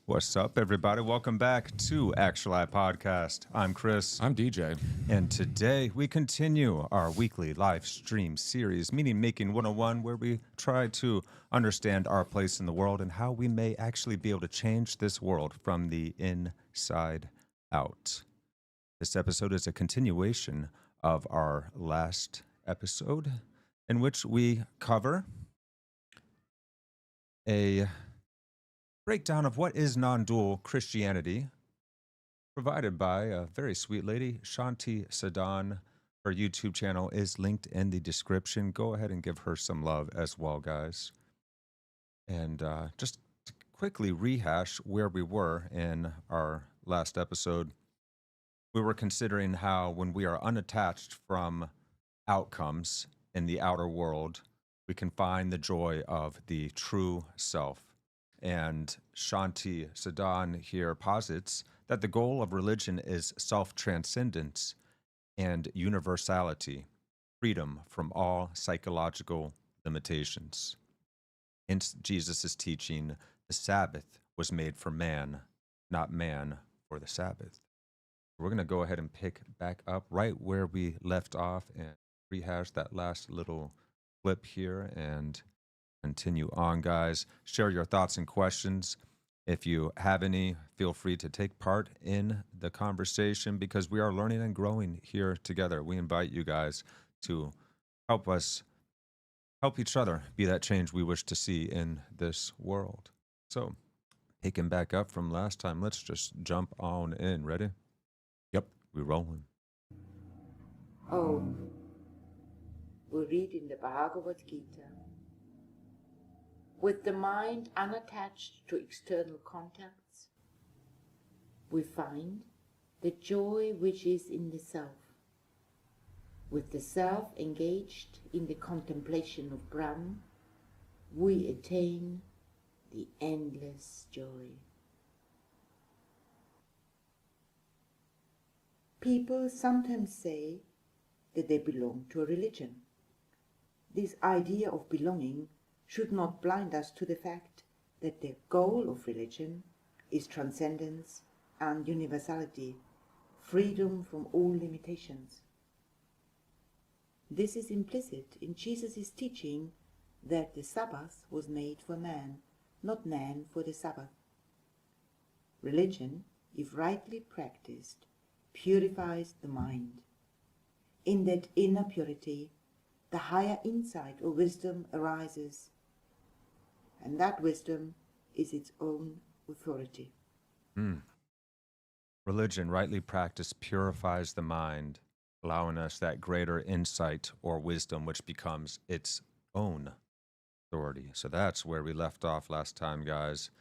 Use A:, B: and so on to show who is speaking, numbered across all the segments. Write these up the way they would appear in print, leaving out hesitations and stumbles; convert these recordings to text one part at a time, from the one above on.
A: What's up, everybody? Welcome back to Actuali Podcast. I'm Chris,
B: I'm DJ.
A: and today we continue our weekly live stream series, Meaning Making 101, where we try to understand our place in the world and how we may actually be able to change this world from the inside out. This episode is a continuation of our last episode, in which we cover a breakdown of what is non-dual Christianity, provided by a very sweet lady, Shanti Sadan. Her YouTube channel is linked in the description. Go ahead and give her some love as well, guys. And just to quickly rehash where we were in our last episode, we were considering how when we are unattached from outcomes in the outer world, we can find the joy of the true self. And Shanti Sadan here posits that the goal of religion is self-transcendence and universality, freedom from all psychological limitations. Hence, Jesus' teaching, the Sabbath was made for man, not man for the Sabbath. We're going to go ahead and pick back up right where we left off and rehash that last little clip here and continue on, guys. Share your thoughts and questions. If you have any, feel free to take part in the conversation because we are learning and growing here together. We invite you guys to help us help each other be that change we wish to see in this world. So, picking back up from last time, let's just jump on in. Ready?
B: Yep.
A: We're rolling.
C: Oh, we read in the Bhagavad Gita. With the mind unattached to external contacts, we find the joy which is in the self. With the self engaged in the contemplation of Brahm, we attain the endless joy. People sometimes say that they belong to a religion. This idea of belonging should not blind us to the fact that the goal of religion is transcendence and universality, freedom from all limitations. This is implicit in Jesus' teaching that the Sabbath was made for man, not man for the Sabbath. Religion, if rightly practiced, purifies the mind. In that inner purity, the higher insight or wisdom arises, and that wisdom is its own authority.
A: Religion, rightly practiced, purifies the mind, allowing us that greater insight or wisdom, which becomes its own authority. So that's where we left off last time, guys.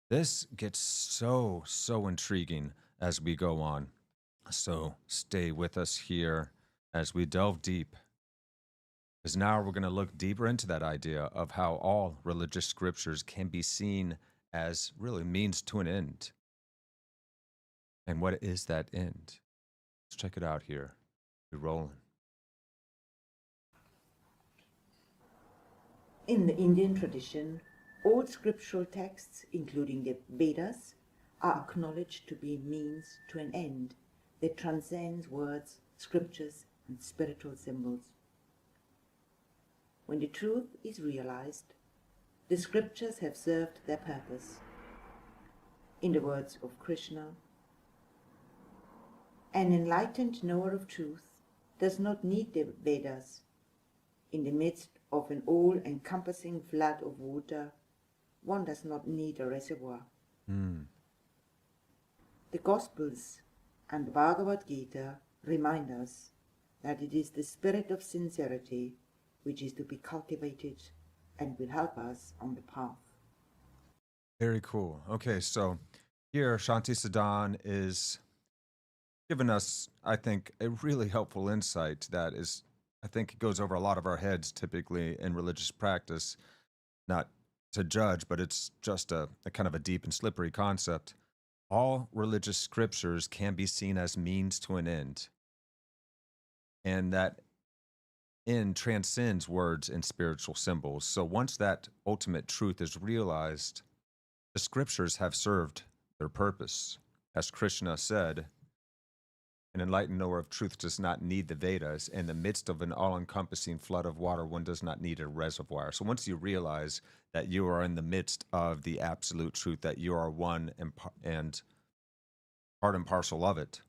A: This gets so intriguing as we go on. So stay with us here as we delve deep. Because now we're going to look deeper into that idea of how all religious scriptures can be seen as really means to an end. And what is that end? Let's check it out here. We're rolling.
C: In the Indian tradition, all scriptural texts, including the Vedas, are acknowledged to be means to an end that transcends words, scriptures, and spiritual symbols. When the truth is realized, the scriptures have served their purpose. In the words of Krishna, an enlightened knower of truth does not need the Vedas. In the midst of an all-encompassing flood of water, one does not need a reservoir. The Gospels and the Bhagavad Gita remind us that it is the spirit of sincerity which is to be cultivated and will help us on the path.
A: Very cool. Okay, so here Shanti Sadan is giving us, I think, a really helpful insight that is, I think, it goes over a lot of our heads typically in religious practice, not to judge, but it's just a kind of a deep and slippery concept. All religious scriptures can be seen as means to an end, and that end transcends words and spiritual symbols. So once that ultimate truth is realized, the scriptures have served their purpose. As Krishna said, an enlightened knower of truth does not need the Vedas. In the midst of an all-encompassing flood of water, one does not need a reservoir. So once you realize that you are in the midst of the absolute truth, that you are one and part and parcel of it,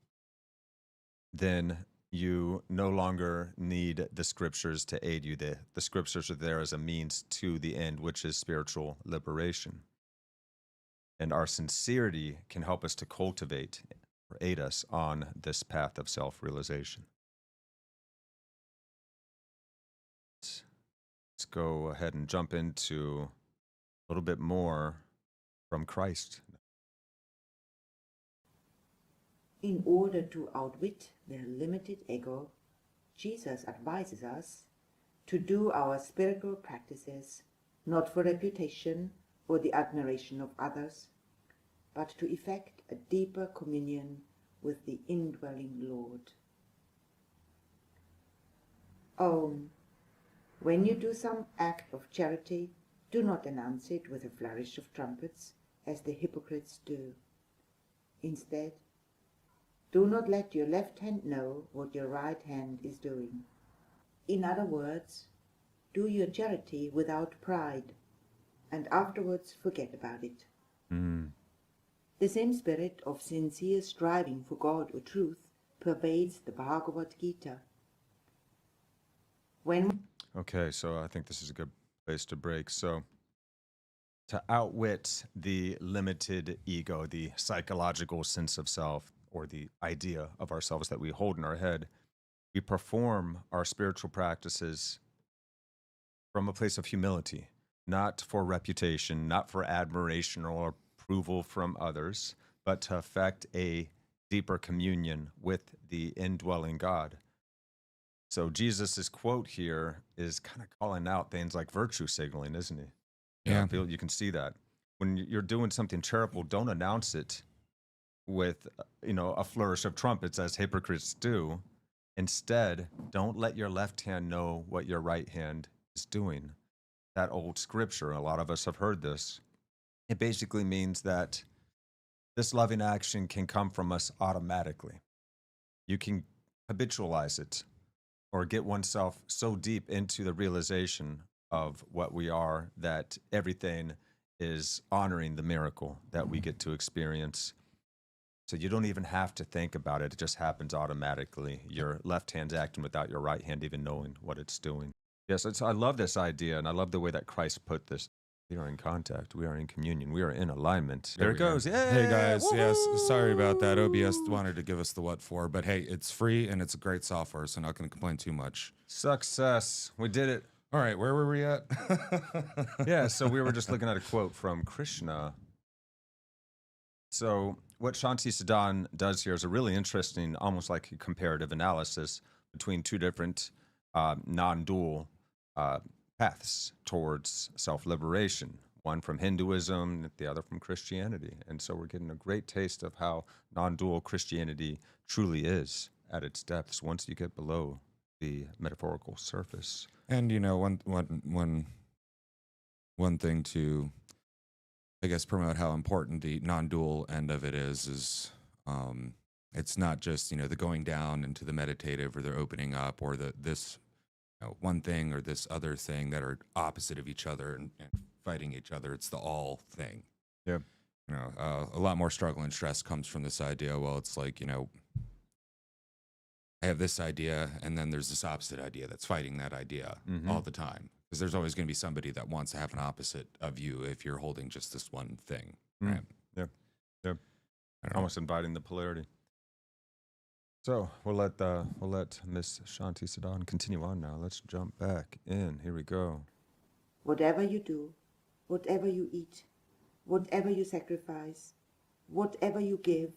A: then you no longer need the scriptures to aid you. The scriptures are there as a means to the end, which is spiritual liberation. And our sincerity can help us to cultivate or aid us on this path of self-realization. Let's go ahead and jump into a little bit more from Christ.
C: In order to outwit the limited ego, Jesus advises us to do our spiritual practices not for reputation or the admiration of others, but to effect a deeper communion with the indwelling Lord. When you do some act of charity, do not announce it with a flourish of trumpets, as the hypocrites do. Instead, do not let your left hand know what your right hand is doing. In other words, do your charity without pride, and afterwards forget about it. The same spirit of sincere striving for God or truth pervades the Bhagavad Gita.
A: Okay, so I think this is a good place to break. So, to outwit the limited ego, the psychological sense of self, or the idea of ourselves that we hold in our head, we perform our spiritual practices from a place of humility, not for reputation, not for admiration or approval from others, but to effect a deeper communion with the indwelling God. So Jesus's quote here is kind of calling out things like virtue signaling, isn't he?
B: Yeah.
A: I feel you can see that. When you're doing something charitable, don't announce it with, a flourish of trumpets as hypocrites do. Instead, don't let your left hand know what your right hand is doing. That old scripture, a lot of us have heard this. It basically means that this loving action can come from us automatically. You can habitualize it or get oneself so deep into the realization of what we are that everything is honoring the miracle that we get to experience. So you don't even have to think about it. It just happens automatically. Your left hand's acting without your right hand even knowing what it's doing. Yes, I love this idea, and I love the way that Christ put this. We are in contact. We are in communion. We are in alignment. There it goes. Yeah.
B: Hey guys,
A: Woo-hoo!
B: yes, sorry about that. OBS wanted to give us the what for, but hey, it's free and it's a great software, so not going to complain too much.
A: Success. We did it.
B: All right, where were we at?
A: Yeah, so we were just looking at a quote from Krishna. So what Shanti Sadan does here is a really interesting, almost like a comparative analysis between two different non-dual paths towards self-liberation, one from Hinduism, the other from Christianity. And so we're getting a great taste of how non-dual Christianity truly is at its depths once you get below the metaphorical surface.
B: And one thing to, I guess, promote how important the non-dual end of it is it's not just, the going down into the meditative or the opening up or this one thing or this other thing that are opposite of each other and fighting each other. It's the all thing.
A: Yeah.
B: A lot more struggle and stress comes from this idea. Well, it's like, I have this idea and then there's this opposite idea that's fighting that idea all the time. Because there's always going to be somebody that wants to have an opposite of you if you're holding just this one thing. Right?
A: Yeah. Almost inviting the polarity. So we'll let Miss Shanti Sadan continue on now. Let's jump back in. Here we go.
C: Whatever you do, whatever you eat, whatever you sacrifice, whatever you give,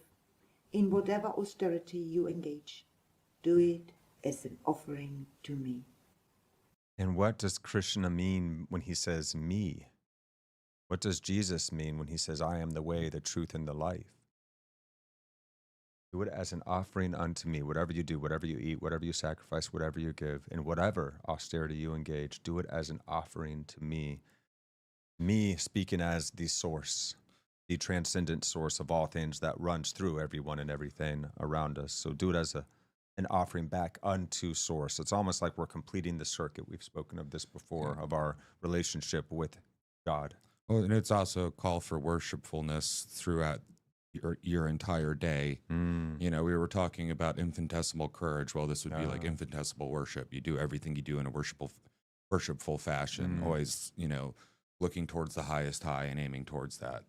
C: in whatever austerity you engage, do it as an offering to me.
A: And what does Krishna mean when he says me? What does Jesus mean when he says, I am the way, the truth, and the life? Do it as an offering unto me. Whatever you do, whatever you eat, whatever you sacrifice, whatever you give, in whatever austerity you engage, do it as an offering to me. Me speaking as the source. the transcendent source of all things that runs through everyone and everything around us. So do it as an offering back unto source. It's almost like we're completing the circuit. We've spoken of this before, of our relationship with God.
B: Well, and it's also a call for worshipfulness throughout your entire day. You know, we were talking about infinitesimal courage. Well, this would be like infinitesimal worship. You do everything you do in a worshipful fashion, always, you know, looking towards the highest high and aiming towards that.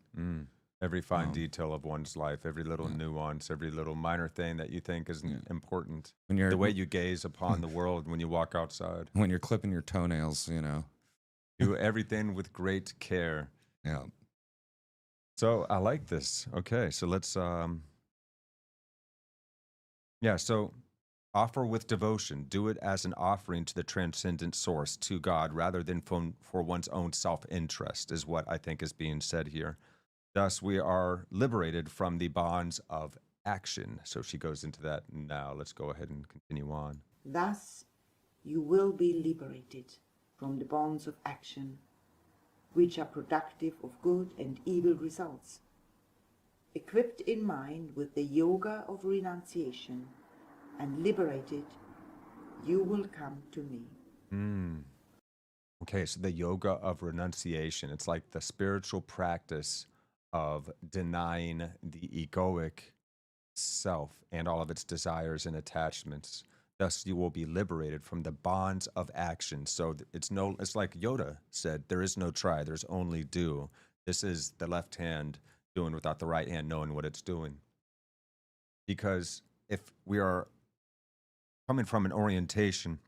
A: Every fine detail of one's life, every little nuance, every little minor thing that you think is important.
B: When you're
A: the way you gaze upon the world when you walk outside.
B: When you're clipping your toenails, you know.
A: Do everything with great care.
B: Yeah.
A: So I like this. Okay, so let's so offer with devotion. Do it as an offering to the transcendent source, to God, rather than for one's own self-interest, is what I think is being said here. Thus, we are liberated from the bonds of action. So she goes into that now. Let's go ahead and continue on.
C: Thus, you will be liberated from the bonds of action, which are productive of good and evil results. Equipped in mind with the yoga of renunciation and liberated, you will come to me.
A: Okay, so the yoga of renunciation, it's like the spiritual practice of denying the egoic self and all of its desires and attachments. Thus, you will be liberated from the bonds of action. So it's like Yoda said, there is no try, there's only do. This is the left hand doing without the right hand knowing what it's doing. Because if we are coming from an orientation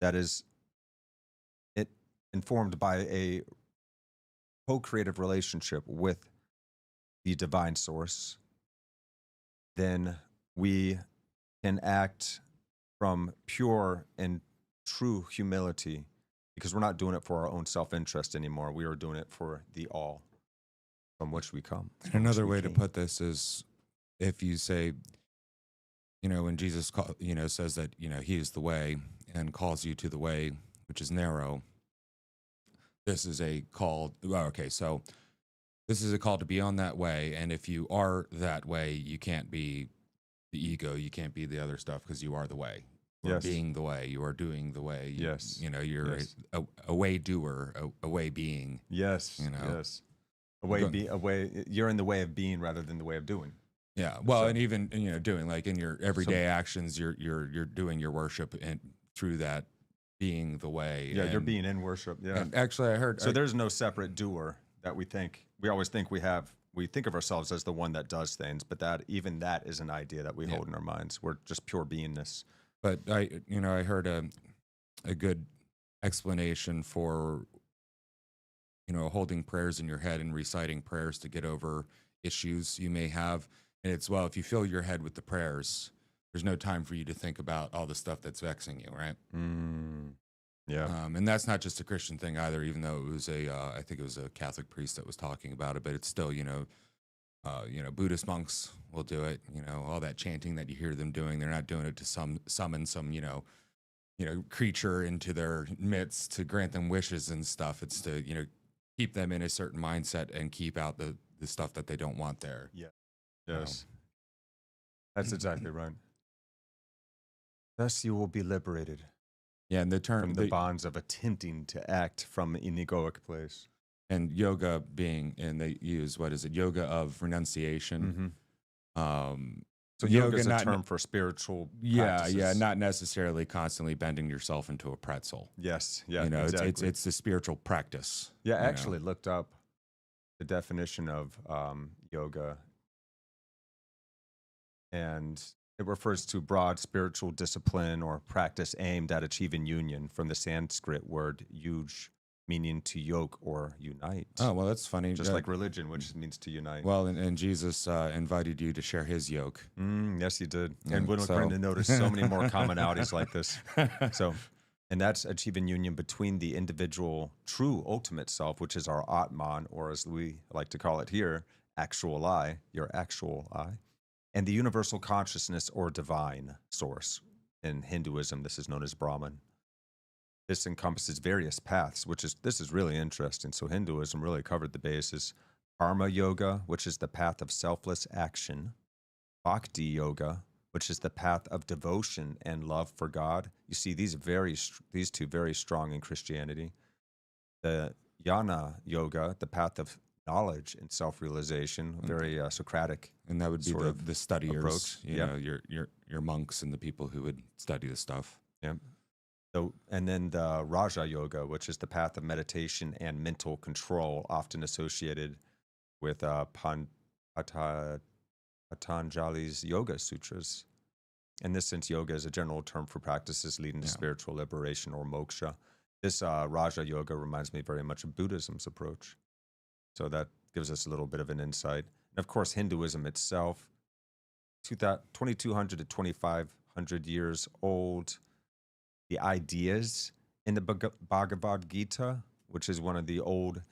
A: that is informed by a co-creative relationship with the divine source, then we can act from pure and true humility, because we're not doing it for our own self-interest anymore. We are doing it for the all from which we come.
B: Another way to put this is, if you say, you know, when Jesus says that, you know, he is the way and calls you to the way which is narrow, this is a call. So this is a call to be on that way. And if you are that way, you can't be the ego. You can't be the other stuff, because you are the way. You are being the way. You are doing the way. You know, you're a way doer, a way being.
A: Yes.
B: You know?
A: Yes. You're in the way of being rather than the way of doing.
B: Yeah. Well, and even, you know, doing, like in your everyday actions, you're doing your worship and through that being the way.
A: Yeah, you're being in worship. Yeah.
B: And actually, I heard.
A: So there's no separate doer that we think. We always think we have. We think of ourselves as the one that does things, but that is an idea that we hold in our minds. We're just pure beingness.
B: But I heard a good explanation for, you know, holding prayers in your head and reciting prayers to get over issues you may have. And it's, well, if you fill your head with the prayers, there's no time for you to think about all the stuff that's vexing you, right?
A: Yeah.
B: And that's not just a Christian thing either, even though it was I think it was a Catholic priest that was talking about it, but it's still, Buddhist monks will do it, all that chanting that you hear them doing. They're not doing it to summon some, creature into their midst to grant them wishes and stuff. It's to, keep them in a certain mindset and keep out the stuff that they don't want there.
A: Yeah. Yes. That's exactly right. Thus you will be liberated.
B: Yeah, and the term
A: from the bonds of attempting to act from an egoic place.
B: And yoga being, and they use, what is it? Yoga of renunciation.
A: So yoga is a term for spiritual practices.
B: Yeah, not necessarily constantly bending yourself into a pretzel.
A: Yes, yeah,
B: exactly. it's the spiritual practice.
A: Yeah, I actually looked up the definition of yoga, and it refers to broad spiritual discipline or practice aimed at achieving union, from the Sanskrit word yuj, meaning to yoke or unite.
B: Oh, well, that's funny.
A: Just like religion, which means to unite.
B: Well, and Jesus invited you to share his yoke.
A: Yes, he did. And we're going to notice so many more commonalities like this. And that's achieving union between the individual true ultimate self, which is our Atman, or as we like to call it here, Actuali, your actual I, and the universal consciousness or divine source. In Hinduism, this is known as Brahman. This encompasses various paths, this is really interesting. So Hinduism really covered the bases Karma Yoga, which is the path of selfless action. Bhakti Yoga, which is the path of devotion and love for God. You see, these two very strong in Christianity. The Jnana Yoga, the path of knowledge and self-realization, very Socratic,
B: and that would be the studiers,
A: approach.
B: You know, your monks and the people who would study the stuff.
A: Yeah. So, and then the Raja Yoga, which is the path of meditation and mental control, often associated with Patanjali's Yoga Sutras. In this sense, yoga is a general term for practices leading to spiritual liberation or moksha. This Raja Yoga reminds me very much of Buddhism's approach. So that gives us a little bit of an insight. And of course, Hinduism itself, 2,200 to 2,500 years old. The ideas in the Bhagavad Gita, which is one of the old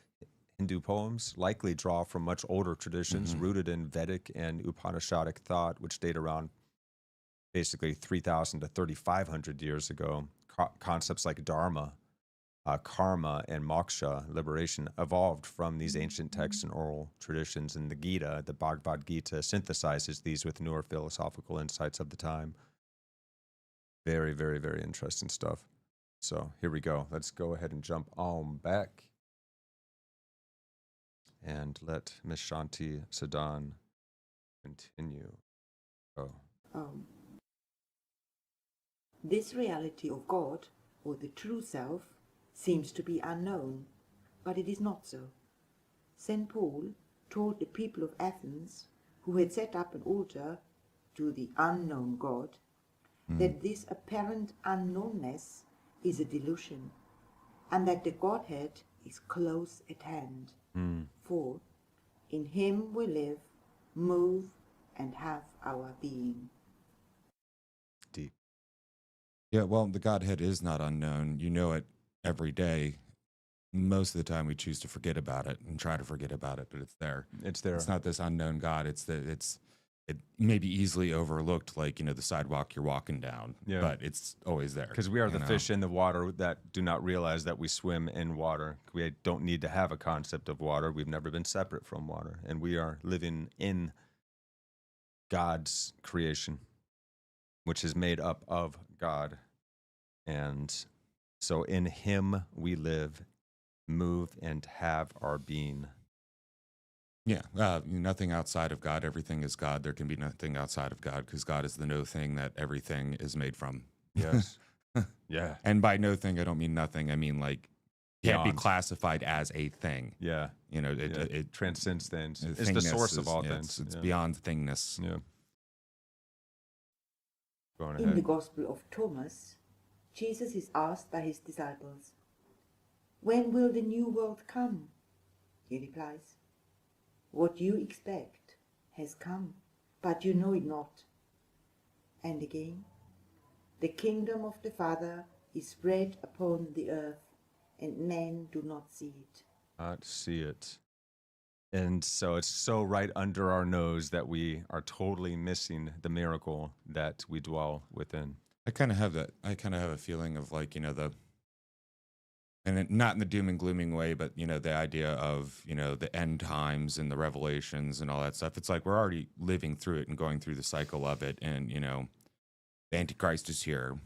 A: Hindu poems, likely draw from much older traditions rooted in Vedic and Upanishadic thought, which date around basically 3,000 to 3,500 years ago. Concepts like dharma, karma, and moksha, liberation, evolved from these ancient texts and oral traditions. And the Gita, the Bhagavad Gita, synthesizes these with newer philosophical insights of the time. Very, very, very interesting stuff. So here we go. Let's go ahead and jump on back and let Miss Shanti Sadan continue. Oh.
C: This reality of God, or the true self, seems to be unknown, but it is not so. St. Paul told the people of Athens, who had set up an altar to the unknown God, that this apparent unknownness is a delusion, and that the Godhead is close at hand. For in him we live, move, and have our being.
A: Deep.
B: Yeah, well, the Godhead is not unknown. You know it every day. Most of the time we choose to forget about it and try to forget about it, but it's there.
A: It's there.
B: It's not this unknown God. It may be easily overlooked, like, the sidewalk you're walking down, but it's always there.
A: Because we are the fish in the water that do not realize that we swim in water. We don't need to have a concept of water. We've never been separate from water. And we are living in God's creation, which is made up of God. And so in him we live, move, and have our being.
B: Yeah, nothing outside of God. Everything is God. There can be nothing outside of God because God is the no thing that everything is made from.
A: Yes. Yeah.
B: And by no thing, I don't mean nothing. I mean, like, can't be
A: Beyond.
B: classified as a thing.
A: Yeah.
B: It
A: transcends things. It's the
B: thingness
A: source of
B: is-
A: all
B: yeah,
A: things.
B: It's beyond thingness.
A: Yeah. Going
C: In the
A: ahead.
C: Gospel of Thomas, Jesus is asked by his disciples, "When will the new world come?" He replies, "What you expect has come, but you know it not." And again, "The kingdom of the Father is spread upon the earth, and men do not see it."
A: Not see it. And so it's so right under our nose that we are totally missing the miracle that we dwell within.
B: I kind of have that. I kind of have a feeling of, like, not in the doom and glooming way, but, the idea of, the end times and the revelations and all that stuff. It's like we're already living through it and going through the cycle of it. And, the Antichrist is here.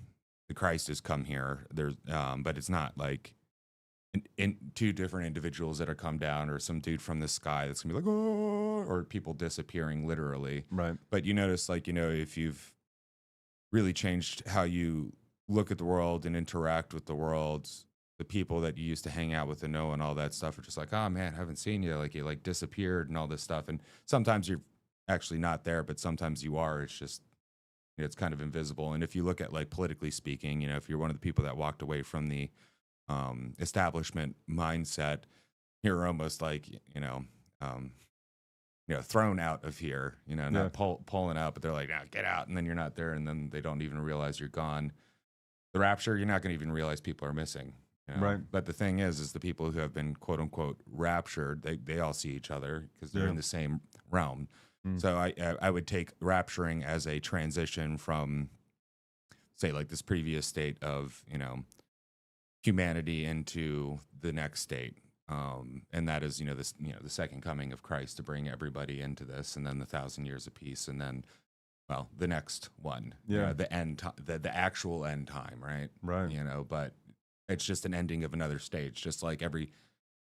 B: The Christ has come here. There's, but it's not like in two different individuals that are come down, or some dude from the sky that's gonna be like, oh, or people disappearing literally.
A: Right.
B: But you notice, like, if you've really changed how you look at the world and interact with the world, the people that you used to hang out with and know and all that stuff are just like, oh man, I haven't seen you. Like, you like disappeared and all this stuff. And sometimes you're actually not there, but sometimes you are. It's just, it's kind of invisible. And if you look at, like, politically speaking, if you're one of the people that walked away from the establishment mindset, you're almost like, thrown out of here, not pulling out, but they're like, now get out. And then you're not there. And then they don't even realize you're gone. The rapture, you're not going to even realize people are missing.
A: Right.
B: But the thing is the people who have been quote unquote raptured, they all see each other because they're in the same realm. So I would take rapturing as a transition from, say, like this previous state of, humanity into the next state. And that is, this, the second coming of Christ to bring everybody into this, and then the 1,000 years of peace, and then, well, the next one, the end, the actual end time, right?
A: Right.
B: But it's just an ending of another stage, just like I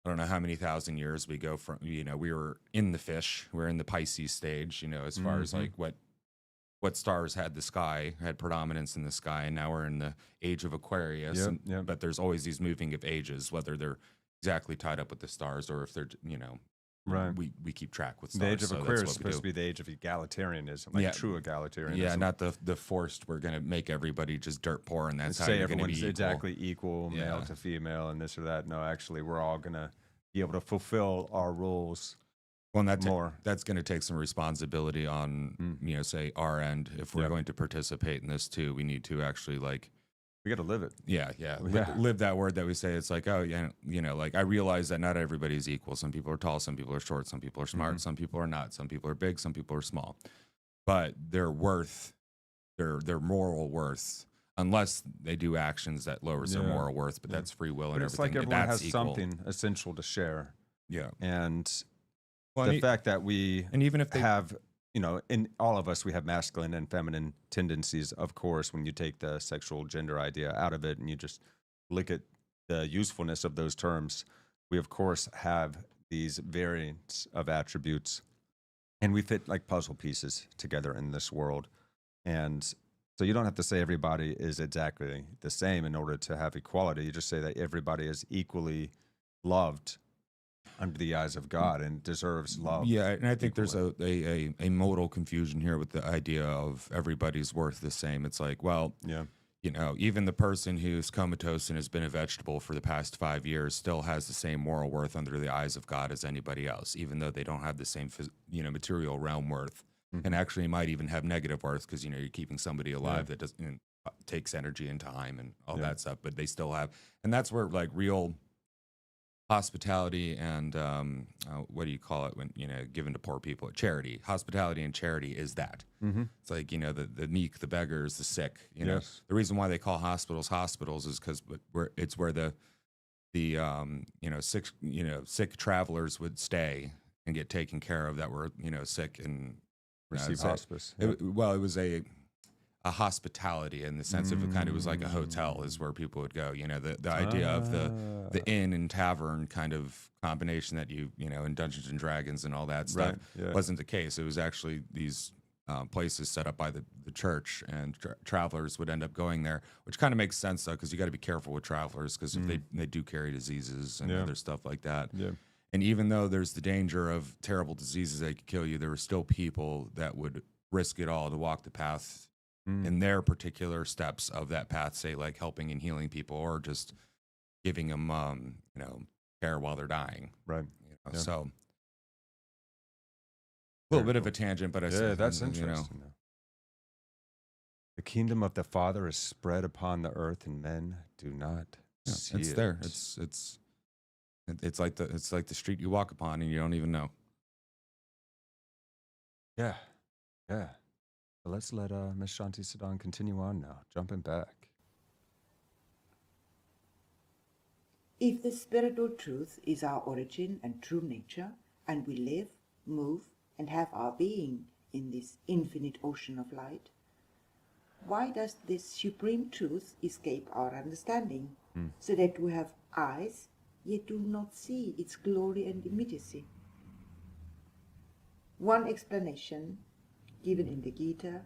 B: don't know how many thousand years we go from, we were in the fish, we're in the Pisces stage, as far as like what stars had predominance in the sky, and now we're in the age of Aquarius. But there's always these moving of ages, whether they're exactly tied up with the stars or if they're,
A: right.
B: We keep track with stars.
A: The age of
B: so
A: Aquarius
B: that's
A: is
B: what we
A: supposed to
B: do.
A: be the age of egalitarianism, like true egalitarianism.
B: Yeah, not the forced, we're going to make everybody just dirt poor, and that's how
A: say
B: you're going to be
A: everyone's
B: equal.
A: exactly equal, male to female, and this or that. No, actually, we're all going to be able to fulfill our roles.
B: Well, and that's going to take some responsibility on, say our end. If we're going to participate in this too, we need to actually
A: we got to live it.
B: Yeah. Live that word that we say. It's like, oh, yeah, like I realize that not everybody's equal. Some people are tall, some people are short, some people are smart, some people are not, some people are big, some people are small. But their worth, their moral worth, unless they do actions that lowers their moral worth, but that's free will and
A: It's
B: everything.
A: like everyone
B: that's
A: has
B: equal.
A: something essential to share.
B: Yeah.
A: And
B: Well,
A: the fact that we
B: even if they
A: have, in all of us, we have masculine and feminine tendencies. Of course, when you take the sexual gender idea out of it and you just look at the usefulness of those terms, we of course have these variants of attributes, and we fit like puzzle pieces together in this world. And so you don't have to say everybody is exactly the same in order to have equality. You just say that everybody is equally loved under the eyes of God and deserves love.
B: Yeah, and I think there's a modal confusion here with the idea of everybody's worth the same. It's like, well, even the person who's comatose and has been a vegetable for the past 5 years still has the same moral worth under the eyes of God as anybody else, even though they don't have the same, material realm worth, and actually might even have negative worth because you're keeping somebody alive that doesn't takes energy and time and all that stuff, but they still have, and that's where like real hospitality and what do you call it when given to poor people? Charity. Hospitality and charity is that. It's like the meek, the beggars, the sick. The reason why they call hospitals is because it's where the sick travelers would stay and get taken care of that were sick and
A: receive hospice.
B: It was a hospitality in the sense of it was like a hotel is where people would go. The idea of the inn and tavern kind of combination that in Dungeons and Dragons and all that stuff wasn't the case. It was actually these places set up by the church, and travelers would end up going there, which kind of makes sense though, because you got to be careful with travelers because if they do carry diseases and other stuff like that. Yeah. And even though there's the danger of terrible diseases that could kill you, there were still people that would risk it all to walk the path in their particular steps of that path, say like helping and healing people or just giving them, care while they're dying.
A: Right.
B: So a little bit of a tangent, but
A: that's interesting. The kingdom of the Father is spread upon the earth, and men do not see
B: it's
A: it.
B: there. It's like the street you walk upon and you don't even know.
A: Yeah. But let's let Miss Shanti Sadan continue on now, jumping back.
C: If the spiritual truth is our origin and true nature, and we live, move, and have our being in this infinite ocean of light, why does this supreme truth escape our understanding, so that we have eyes, yet do not see its glory and immediacy? One explanation, given in the Gita,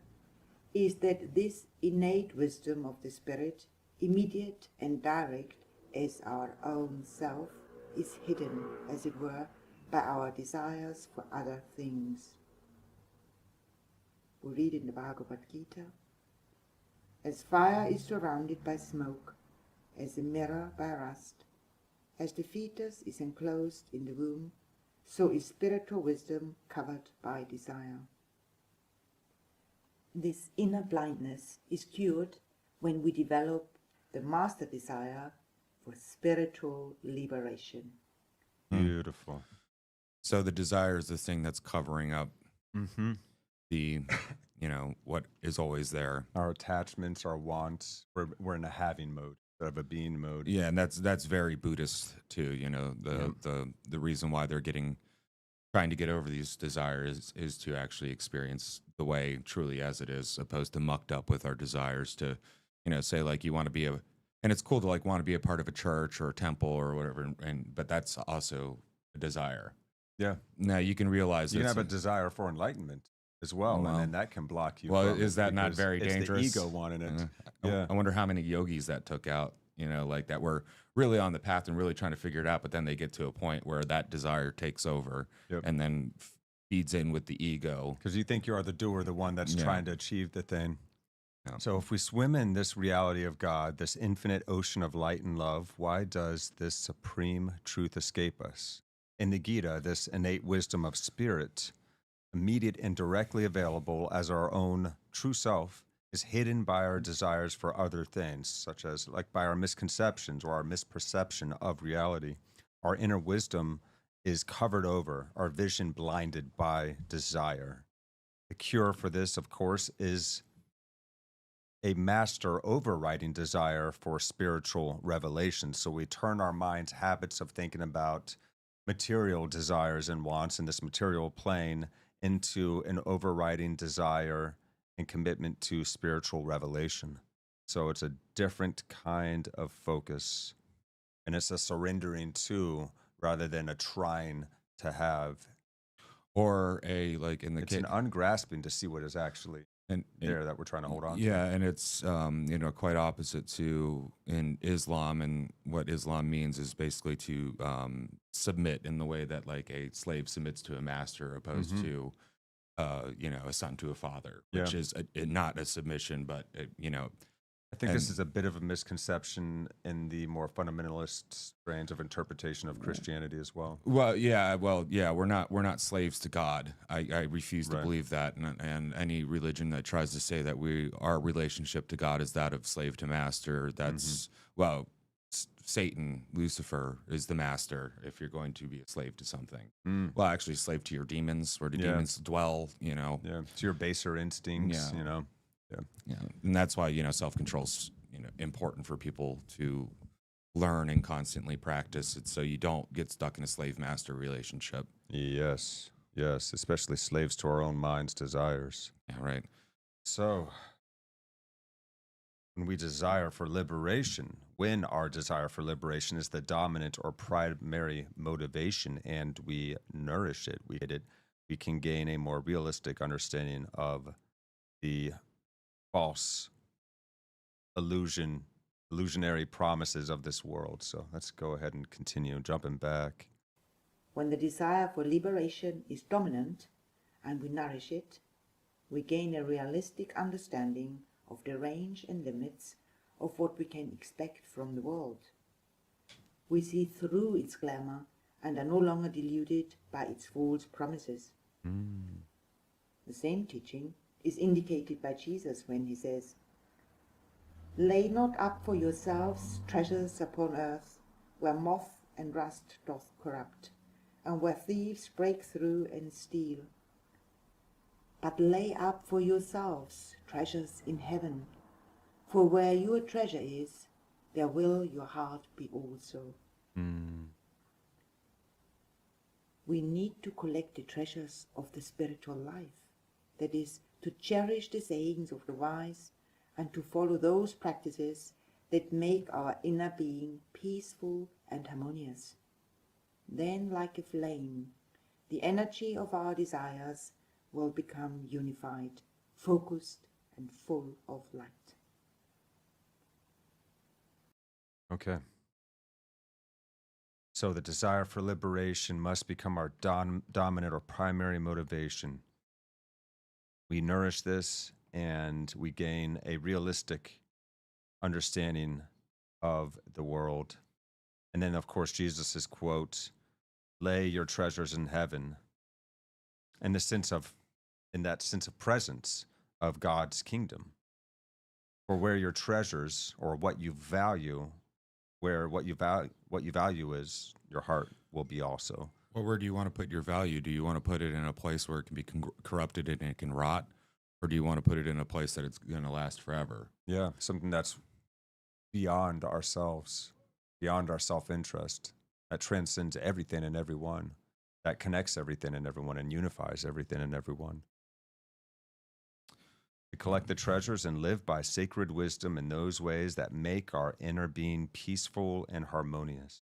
C: is that this innate wisdom of the spirit, immediate and direct as our own self, is hidden, as it were, by our desires for other things. We read in the Bhagavad Gita, as fire is surrounded by smoke, as a mirror by rust, as the fetus is enclosed in the womb, so is spiritual wisdom covered by desire. This inner blindness is cured when we develop the master desire for spiritual liberation.
A: Beautiful.
B: So the desire is the thing that's covering up the, what is always there.
A: Our attachments, our wants, we're in a having mode. Of a being mode.
B: Yeah, and that's very Buddhist too. You know, the reason why they're trying to get over these desires is to actually experience the way truly as it is, opposed to mucked up with our desires to, you know, say like you want to be a, and it's cool to like want to be a part of a church or a temple or whatever, and but that's also a desire.
A: Yeah.
B: Now you can realize
A: You can have a desire for enlightenment as well,
B: Well,
A: and then that can block you.
B: well,
A: from
B: is
A: it
B: that not
A: because
B: very
A: it's
B: dangerous?
A: The ego wanting it.
B: Yeah. I wonder how many yogis that took out, you know, like that were really on the path and really trying to figure it out, but then they get to a point where that desire takes over and then feeds in with the ego.
A: Because you think you are the doer, the one that's trying to achieve the thing.
B: Yeah.
A: So if we swim in this reality of God, this infinite ocean of light and love, why does this supreme truth escape us? In the Gita, this innate wisdom of spirit, immediate and directly available as our own true self, is hidden by our desires for other things, such as like by our misconceptions or our misperception of reality. Our inner wisdom is covered over, our vision blinded by desire. The cure for this, of course, is a master overriding desire for spiritual revelation. So we turn our mind's habits of thinking about material desires and wants in this material plane into an overriding desire and commitment to spiritual revelation. So it's a different kind of focus, and it's a surrendering to rather than a trying to have.
B: Or a, like in the
A: It's an ungrasping to see what is actually there that we're trying to hold on to.
B: Yeah, and it's you know, quite opposite to in Islam, and what Islam means is basically to submit in the way that like a slave submits to a master, opposed to you know, a son to a father, which is not a submission, but you know.
A: I think this is a bit of a misconception in the more fundamentalist strands of interpretation of Christianity as well.
B: Well, yeah, we're not slaves to God. I refuse to believe that, and any religion that tries to say that our relationship to God is that of slave to master, that's well, Satan, Lucifer is the master if you're going to be a slave to something. Well, actually, slave to your demons, where the demons dwell. You know,
A: to your baser instincts. You know.
B: Yeah, and that's why, you know, self-control's, you know, important for people to learn and constantly practice it, so you don't get stuck in a slave-master relationship.
A: Yes, especially slaves to our own mind's desires.
B: Yeah, right.
A: So, when our desire for liberation is the dominant or primary motivation, and we nourish it, we can gain a more realistic understanding of the false illusionary promises of this world. So let's go ahead and continue jumping back.
C: When the desire for liberation is dominant and we nourish it, we gain a realistic understanding of the range and limits of what we can expect from the world. We see through its glamour and are no longer deluded by its false promises. The same teaching is indicated by Jesus when he says, "Lay not up for yourselves treasures upon earth, where moth and rust doth corrupt, and where thieves break through and steal. But lay up for yourselves treasures in heaven, for where your treasure is, there will your heart be also." We need to collect the treasures of the spiritual life, that is, to cherish the sayings of the wise and to follow those practices that make our inner being peaceful and harmonious. Then, like a flame, the energy of our desires will become unified, focused, and full of light.
A: Okay. So the desire for liberation must become our dominant or primary motivation. We nourish this and we gain a realistic understanding of the world. And then, of course, Jesus' quote, "Lay your treasures in heaven," in that sense of presence of God's kingdom. For where your treasures, or what you value, what you value is, your heart will be also.
B: Well, where do you want to put your value? Do you want to put it in a place where it can be corrupted and it can rot? Or do you want to put it in a place that it's going to last forever?
A: Yeah, something that's beyond ourselves, beyond our self-interest, that transcends everything and everyone, that connects everything and everyone and unifies everything and everyone. To collect the treasures and live by sacred wisdom in those ways that make our inner being peaceful and harmonious.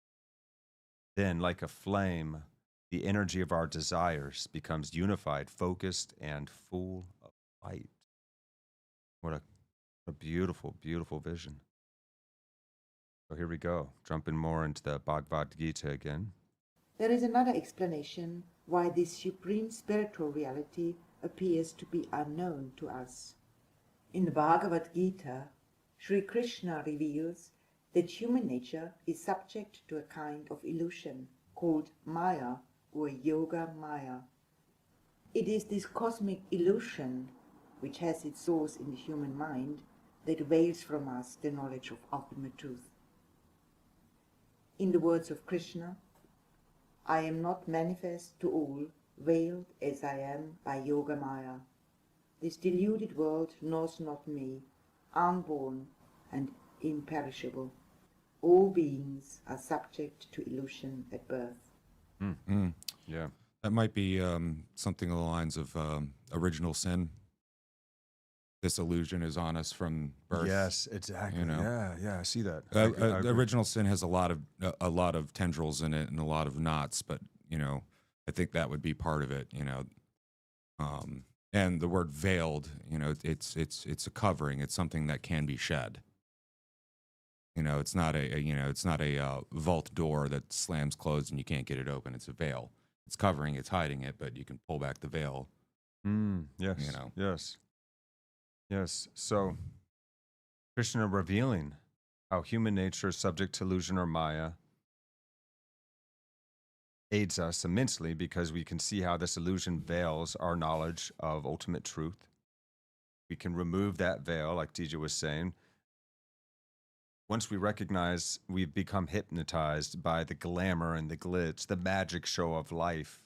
A: Then, like a flame, the energy of our desires becomes unified, focused, and full of light. What a beautiful, beautiful vision. So here we go, jumping more into the Bhagavad Gita again.
C: There is another explanation why this supreme spiritual reality appears to be unknown to us. In the Bhagavad Gita, Sri Krishna reveals that human nature is subject to a kind of illusion called Maya or Yoga Maya. It is this cosmic illusion, which has its source in the human mind, that veils from us the knowledge of ultimate truth. In the words of Krishna, I am not manifest to all, veiled as I am by Yoga Maya. This deluded world knows not me, unborn and imperishable. All beings are subject to illusion at birth.
B: Mm.
A: Yeah.
B: That might be something along the lines of original sin. This illusion is on us from birth.
A: Yes, exactly.
B: You know?
A: Yeah, I see that.
B: The original sin has a lot of tendrils in it and a lot of knots, but I think that would be part of it. And the word veiled, it's a covering. It's something that can be shed. It's not a vault door that slams closed and you can't get it open. It's a veil. It's covering. It's hiding it, but you can pull back the veil.
A: Yes. Yes. So, Krishna revealing how human nature is subject to illusion or Maya aids us immensely because we can see how this illusion veils our knowledge of ultimate truth. We can remove that veil, like DJ was saying. Once we recognize we've become hypnotized by the glamour and the glitz, the magic show of life.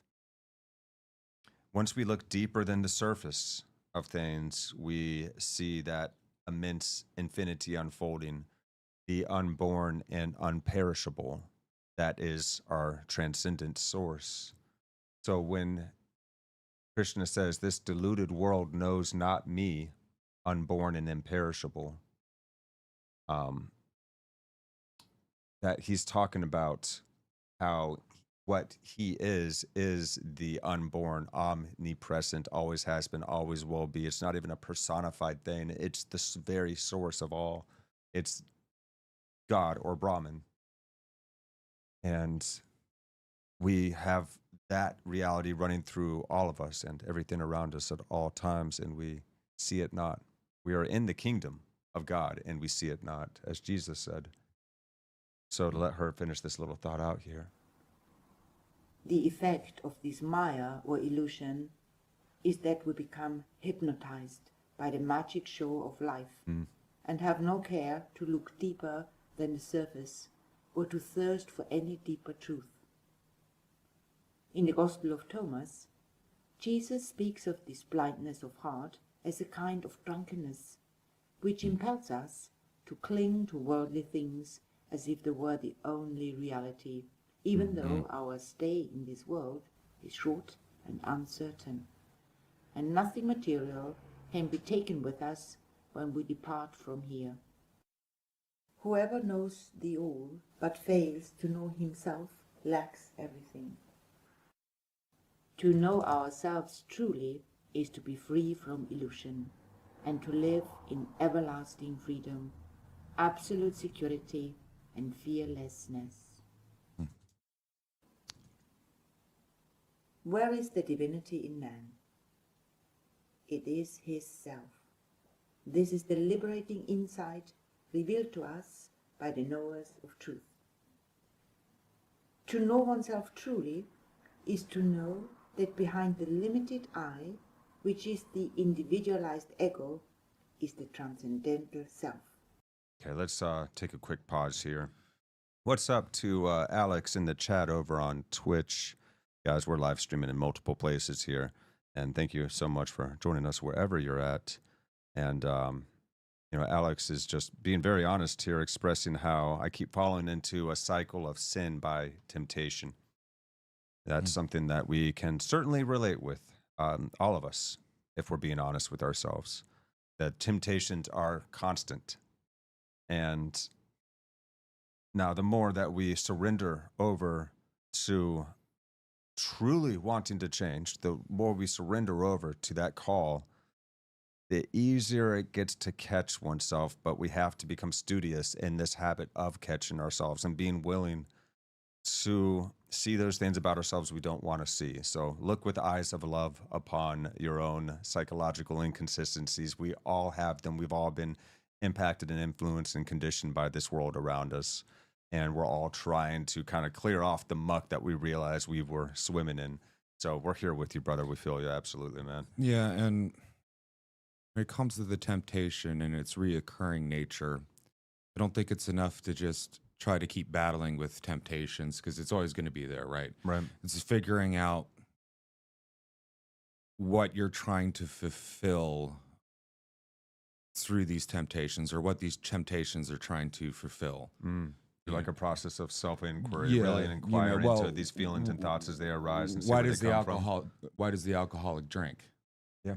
A: Once we look deeper than the surface of things, we see that immense infinity unfolding, the unborn and unperishable. That is our transcendent source. So when Krishna says, this deluded world knows not me, unborn and imperishable, that he's talking about how what he is the unborn, omnipresent, always has been, always will be. It's not even a personified thing. It's the very source of all. It's God or Brahman. And we have that reality running through all of us and everything around us at all times, and we see it not. We are in the kingdom of God, and we see it not, as Jesus said. So to let her finish this little thought out here.
C: The effect of this Maya or illusion is that we become hypnotized by the magic show of life and have no care to look deeper than the surface or to thirst for any deeper truth. In the Gospel of Thomas, Jesus speaks of this blindness of heart as a kind of drunkenness, which impels us to cling to worldly things as if they were the only reality, even though our stay in this world is short and uncertain, and nothing material can be taken with us when we depart from here. Whoever knows the all but fails to know himself lacks everything. To know ourselves truly is to be free from illusion and to live in everlasting freedom, absolute security, and fearlessness. Where is the divinity in man? It is his self. This is the liberating insight revealed to us by the knowers of truth. To know oneself truly is to know that behind the limited I, which is the individualized ego, is the transcendental self.
A: Okay, let's take a quick pause here. What's up to Alex in the chat over on Twitch? Guys, we're live streaming in multiple places here. And thank you so much for joining us wherever you're at. And Alex is just being very honest here, expressing how I keep falling into a cycle of sin by temptation. That's something that we can certainly relate with, all of us, if we're being honest with ourselves. The temptations are constant. And now, the more that we surrender over to truly wanting to change, the more we surrender over to that call, the easier it gets to catch oneself. But we have to become studious in this habit of catching ourselves and being willing to see those things about ourselves we don't want to see. So look with eyes of love upon your own psychological inconsistencies. We all have them. We've all been impacted and influenced and conditioned by this world around us. And we're all trying to kind of clear off the muck that we realized we were swimming in. So we're here with you, brother. We feel you. Absolutely, man.
B: Yeah, and when it comes to the temptation and its reoccurring nature, I don't think it's enough to just try to keep battling with temptations, because it's always going to be there, right?
A: Right.
B: It's just figuring out what you're trying to fulfill through these temptations, or what these temptations are trying to fulfill.
A: Like a process of self-inquiry,
B: Yeah,
A: really, and inquiring
B: well,
A: into these feelings and thoughts as they arise. And see
B: why
A: where
B: does
A: they
B: the
A: come from.
B: why does the alcoholic drink?
A: Yeah.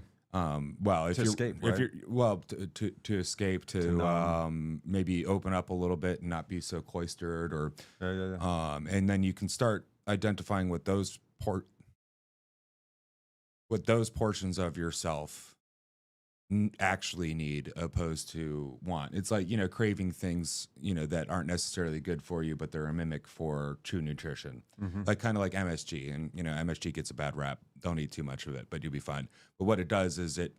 B: Well, if
A: To
B: you're,
A: escape,
B: if
A: right?
B: you're, well, to escape, to
A: numb.
B: maybe open up a little bit and not be so cloistered, or
A: Yeah.
B: and then you can start identifying what those portions of yourself actually need, opposed to want. It's like, craving things, that aren't necessarily good for you, but they're a mimic for true nutrition. Like kind of like MSG, and MSG gets a bad rap. Don't eat too much of it, but you'll be fine. But what it does is it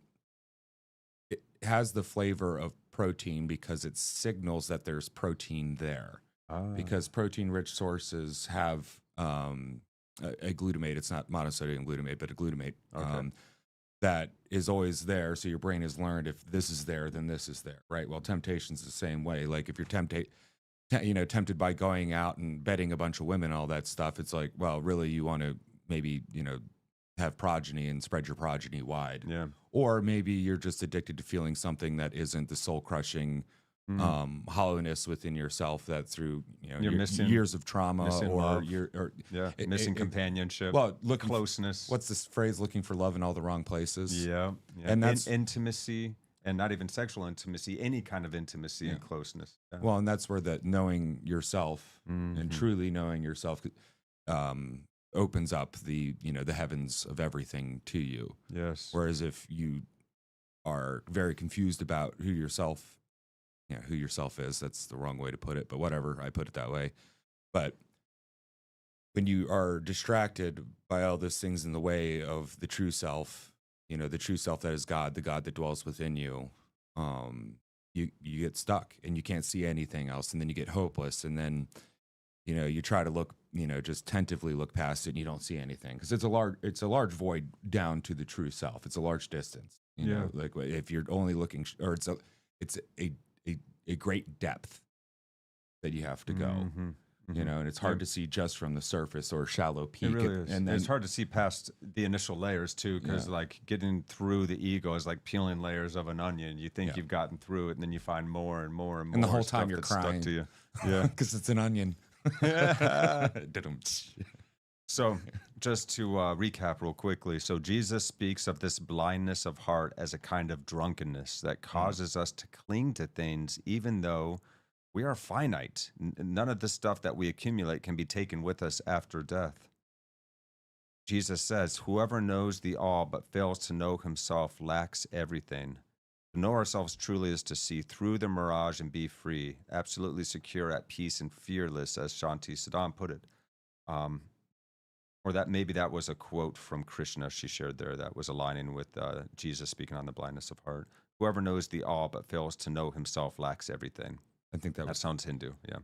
B: has the flavor of protein, because it signals that there's protein there. Because protein-rich sources have a glutamate. It's not monosodium glutamate, but a glutamate.
A: Okay.
B: That is always there, so your brain has learned, if this is there, then this is there, right? Well, temptation's the same way. Like if you're tempted by going out and betting a bunch of women, all that stuff, it's like, well, really, you want to maybe have progeny and spread your progeny wide.
A: Yeah.
B: Or maybe you're just addicted to feeling something that isn't the soul crushing hollowness within yourself, that through
A: You're missing
B: years of trauma,
A: missing
B: or
A: love. Missing
B: it-
A: companionship.
B: well, looking
A: closeness.
B: What's this phrase? Looking for love in all the wrong places.
A: Yeah.
B: And that's
A: intimacy, and not even sexual intimacy, any kind of intimacy and closeness. Yeah.
B: well, and that's where that knowing yourself and truly knowing yourself opens up the heavens of everything to you.
A: Yes.
B: Whereas if you are very confused about who yourself is, that's the wrong way to put it, but whatever, I put it that way. But when you are distracted by all those things in the way of the true self, the true self that is God, the God that dwells within you, you get stuck and you can't see anything else, and then you get hopeless, and then you try to look, just tentatively look past it, and you don't see anything, because it's a large void down to the true self. It's a large distance. Like if you're only looking, or it's a great depth that you have to go. And it's hard to see just from the surface or shallow peak.
A: It really is.
B: And then,
A: it's hard to see past the initial layers too, because like getting through the ego is like peeling layers of an onion. You think you've gotten through it, and then you find more and more and more.
B: And the whole
A: stuff
B: time you're
A: that's stuck
B: crying.
A: to you. Yeah.
B: because it's an onion.
A: So, just to recap real quickly, so Jesus speaks of this blindness of heart as a kind of drunkenness that causes us to cling to things, even though we are finite. None of the stuff that we accumulate can be taken with us after death. Jesus says, "Whoever knows the all but fails to know himself lacks everything." To know ourselves truly is to see through the mirage and be free, absolutely secure, at peace, and fearless, as Shanti Sadan put it. Or that maybe that was a quote from Krishna she shared there that was aligning with Jesus speaking on the blindness of heart. Whoever knows the all but fails to know himself lacks everything.
B: I think
A: That sounds Hindu, yeah.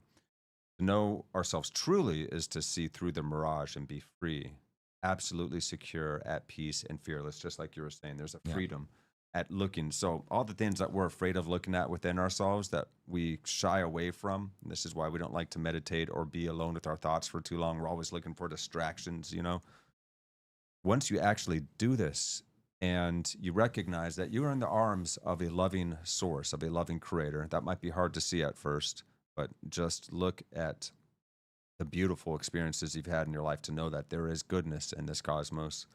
A: To know ourselves truly is to see through the mirage and be free, absolutely secure, at peace, and fearless, just like you were saying. There's a freedom at looking. So all the things that we're afraid of looking at within ourselves that we shy away from, and this is why we don't like to meditate or be alone with our thoughts for too long. We're always looking for distractions, Once you actually do this, and you recognize that you are in the arms of a loving source, of a loving creator. That might be hard to see at first, but just look at the beautiful experiences you've had in your life to know that there is goodness in this cosmos.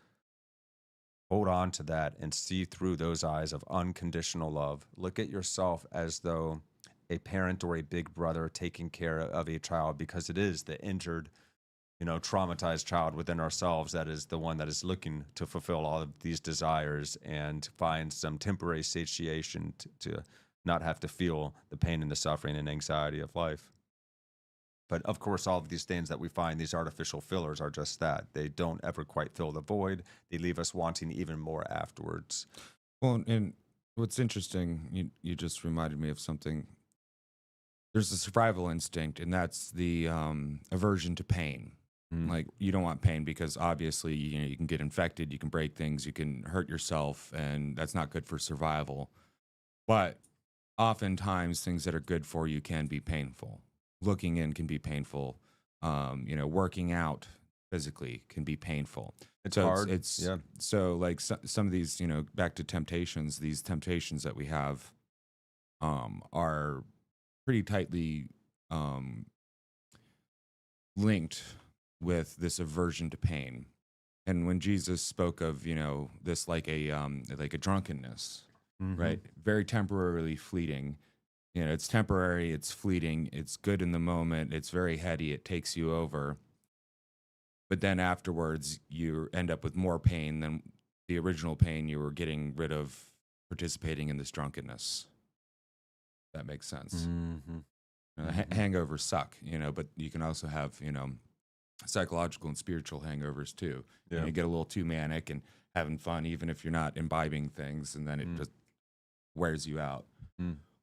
A: Hold on to that and see through those eyes of unconditional love. Look at yourself as though a parent or a big brother taking care of a child, because it is the injured, traumatized child within ourselves that is the one that is looking to fulfill all of these desires and find some temporary satiation to not have to feel the pain and the suffering and anxiety of life. But of course, all of these things that we find, these artificial fillers, are just that. They don't ever quite fill the void. They leave us wanting even more afterwards.
B: Well, and what's interesting, you just reminded me of something. There's a survival instinct, and that's the aversion to pain. Like, you don't want pain because obviously, you can get infected, you can break things, you can hurt yourself, and that's not good for survival. But oftentimes, things that are good for you can be painful. Looking in can be painful. Working out physically can be painful.
A: It's hard.
B: Yeah. So like some of these, back to temptations, these temptations that we have are pretty tightly linked with this aversion to pain. And when Jesus spoke of, this like a drunkenness, right? Very temporarily fleeting. It's temporary, it's fleeting, it's good in the moment, it's very heady, it takes you over. But then afterwards, you end up with more pain than the original pain you were getting rid of participating in this drunkenness. That makes sense. Hangovers suck, but you can also have, psychological and spiritual hangovers too.
A: Yeah.
B: You get a little too manic and having fun, even if you're not imbibing things, and then it just wears you out.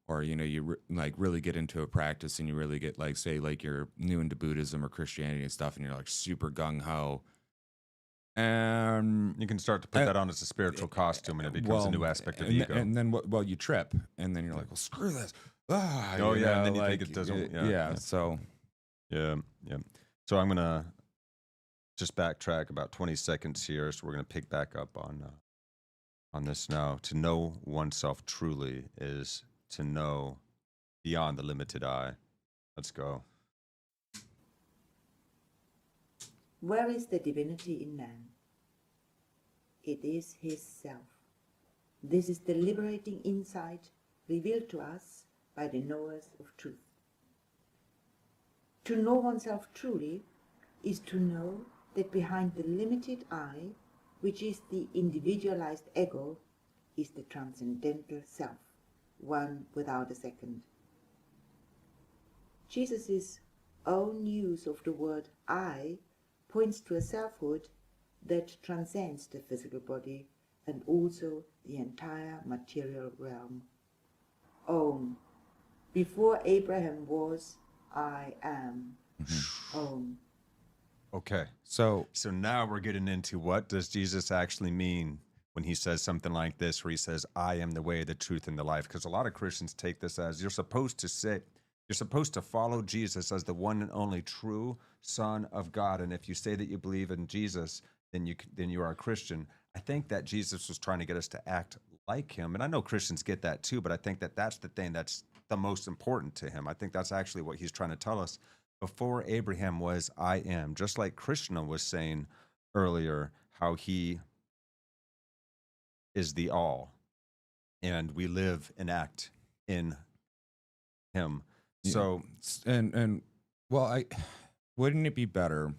B: Or, you really get into a practice and you really get say you're new into Buddhism or Christianity and stuff, and you're like super gung-ho. And
A: you can start to put that on as a spiritual costume, and it becomes a new aspect of ego.
B: And then, you trip, and then you're like, well, screw this.
A: And then you think it doesn't.
B: So.
A: Yeah. So I'm going to just backtrack about 20 seconds here. So we're going to pick back up on this now. To know oneself truly is to know beyond the limited eye. Let's go.
C: Where is the divinity in man? It is his self. This is the liberating insight revealed to us by the knowers of truth. To know oneself truly is to know that behind the limited I, which is the individualized ego, is the transcendental self, one without a second. Jesus' own use of the word I points to a selfhood that transcends the physical body and also the entire material realm. Om. Before Abraham was, I am. Om.
A: Okay. So now we're getting into what does Jesus actually mean when he says something like this, where he says, I am the way, the truth, and the life. Because a lot of Christians take this as you're supposed to follow Jesus as the one and only true Son of God. And if you say that you believe in Jesus, then you are a Christian. I think that Jesus was trying to get us to act like him. And I know Christians get that too, but I think that that's the thing that's the most important to him. I think that's actually what he's trying to tell us. Before Abraham was, I am. Just like Krishna was saying earlier, how he is the all, and we live and act in him. So,
B: wouldn't it be better?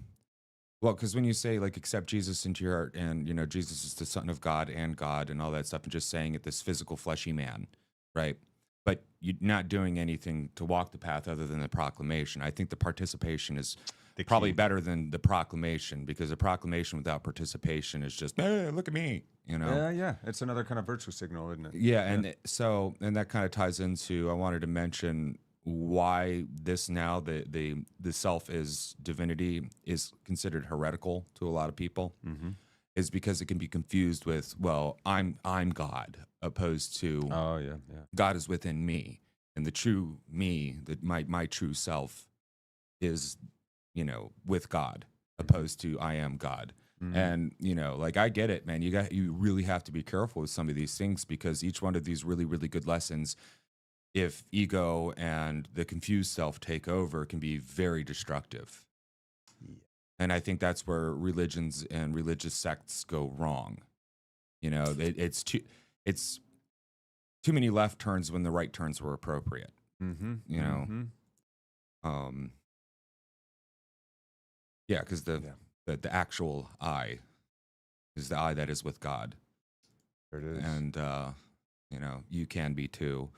B: Well, because when you say accept Jesus into your heart, and Jesus is the Son of God and all that stuff, and just saying it, this physical fleshy man, right? But you're not doing anything to walk the path other than the proclamation. I think the participation is probably better than the proclamation, because the proclamation without participation is just, hey, look at me,
A: Yeah. It's another kind of virtue signal, isn't it?
B: Yeah, and that kind of ties into, I wanted to mention why this now, the self is divinity, is considered heretical to a lot of people, is because it can be confused with, well, I'm God, opposed to God is within me, and the true me, that my true self is with God, opposed to I am God. And, like, I get it, man. You really have to be careful with some of these things, because each one of these really, really good lessons, if ego and the confused self take over, can be very destructive. And I think that's where religions and religious sects go wrong. It's too many left turns when the right turns were appropriate. Yeah, because the actual I is the I that is with God.
A: There it is.
B: And you can be too.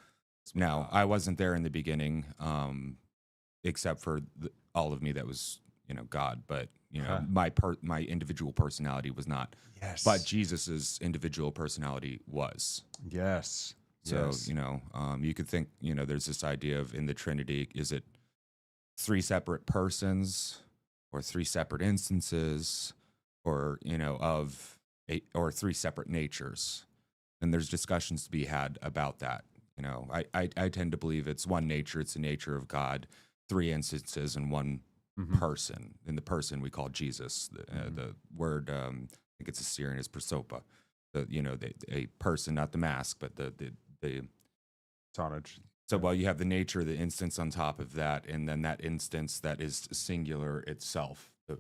B: Now, I wasn't there in the beginning, except for all of me that was, God. But my individual personality was not.
A: Yes.
B: But Jesus's individual personality was.
A: Yes.
B: So you could think, there's this idea of, in the Trinity, is it 3 separate persons, or 3 separate instances, or or 3 separate natures? And there's discussions to be had about that. I tend to believe it's one nature. It's the nature of God, 3 instances, and 1 person. In the person we call Jesus. The word, I think it's Assyrian, is prosopa. A person, not the mask, but the
A: tonnage.
B: So, you have the nature, the instance on top of that, and then that instance that is singular itself, the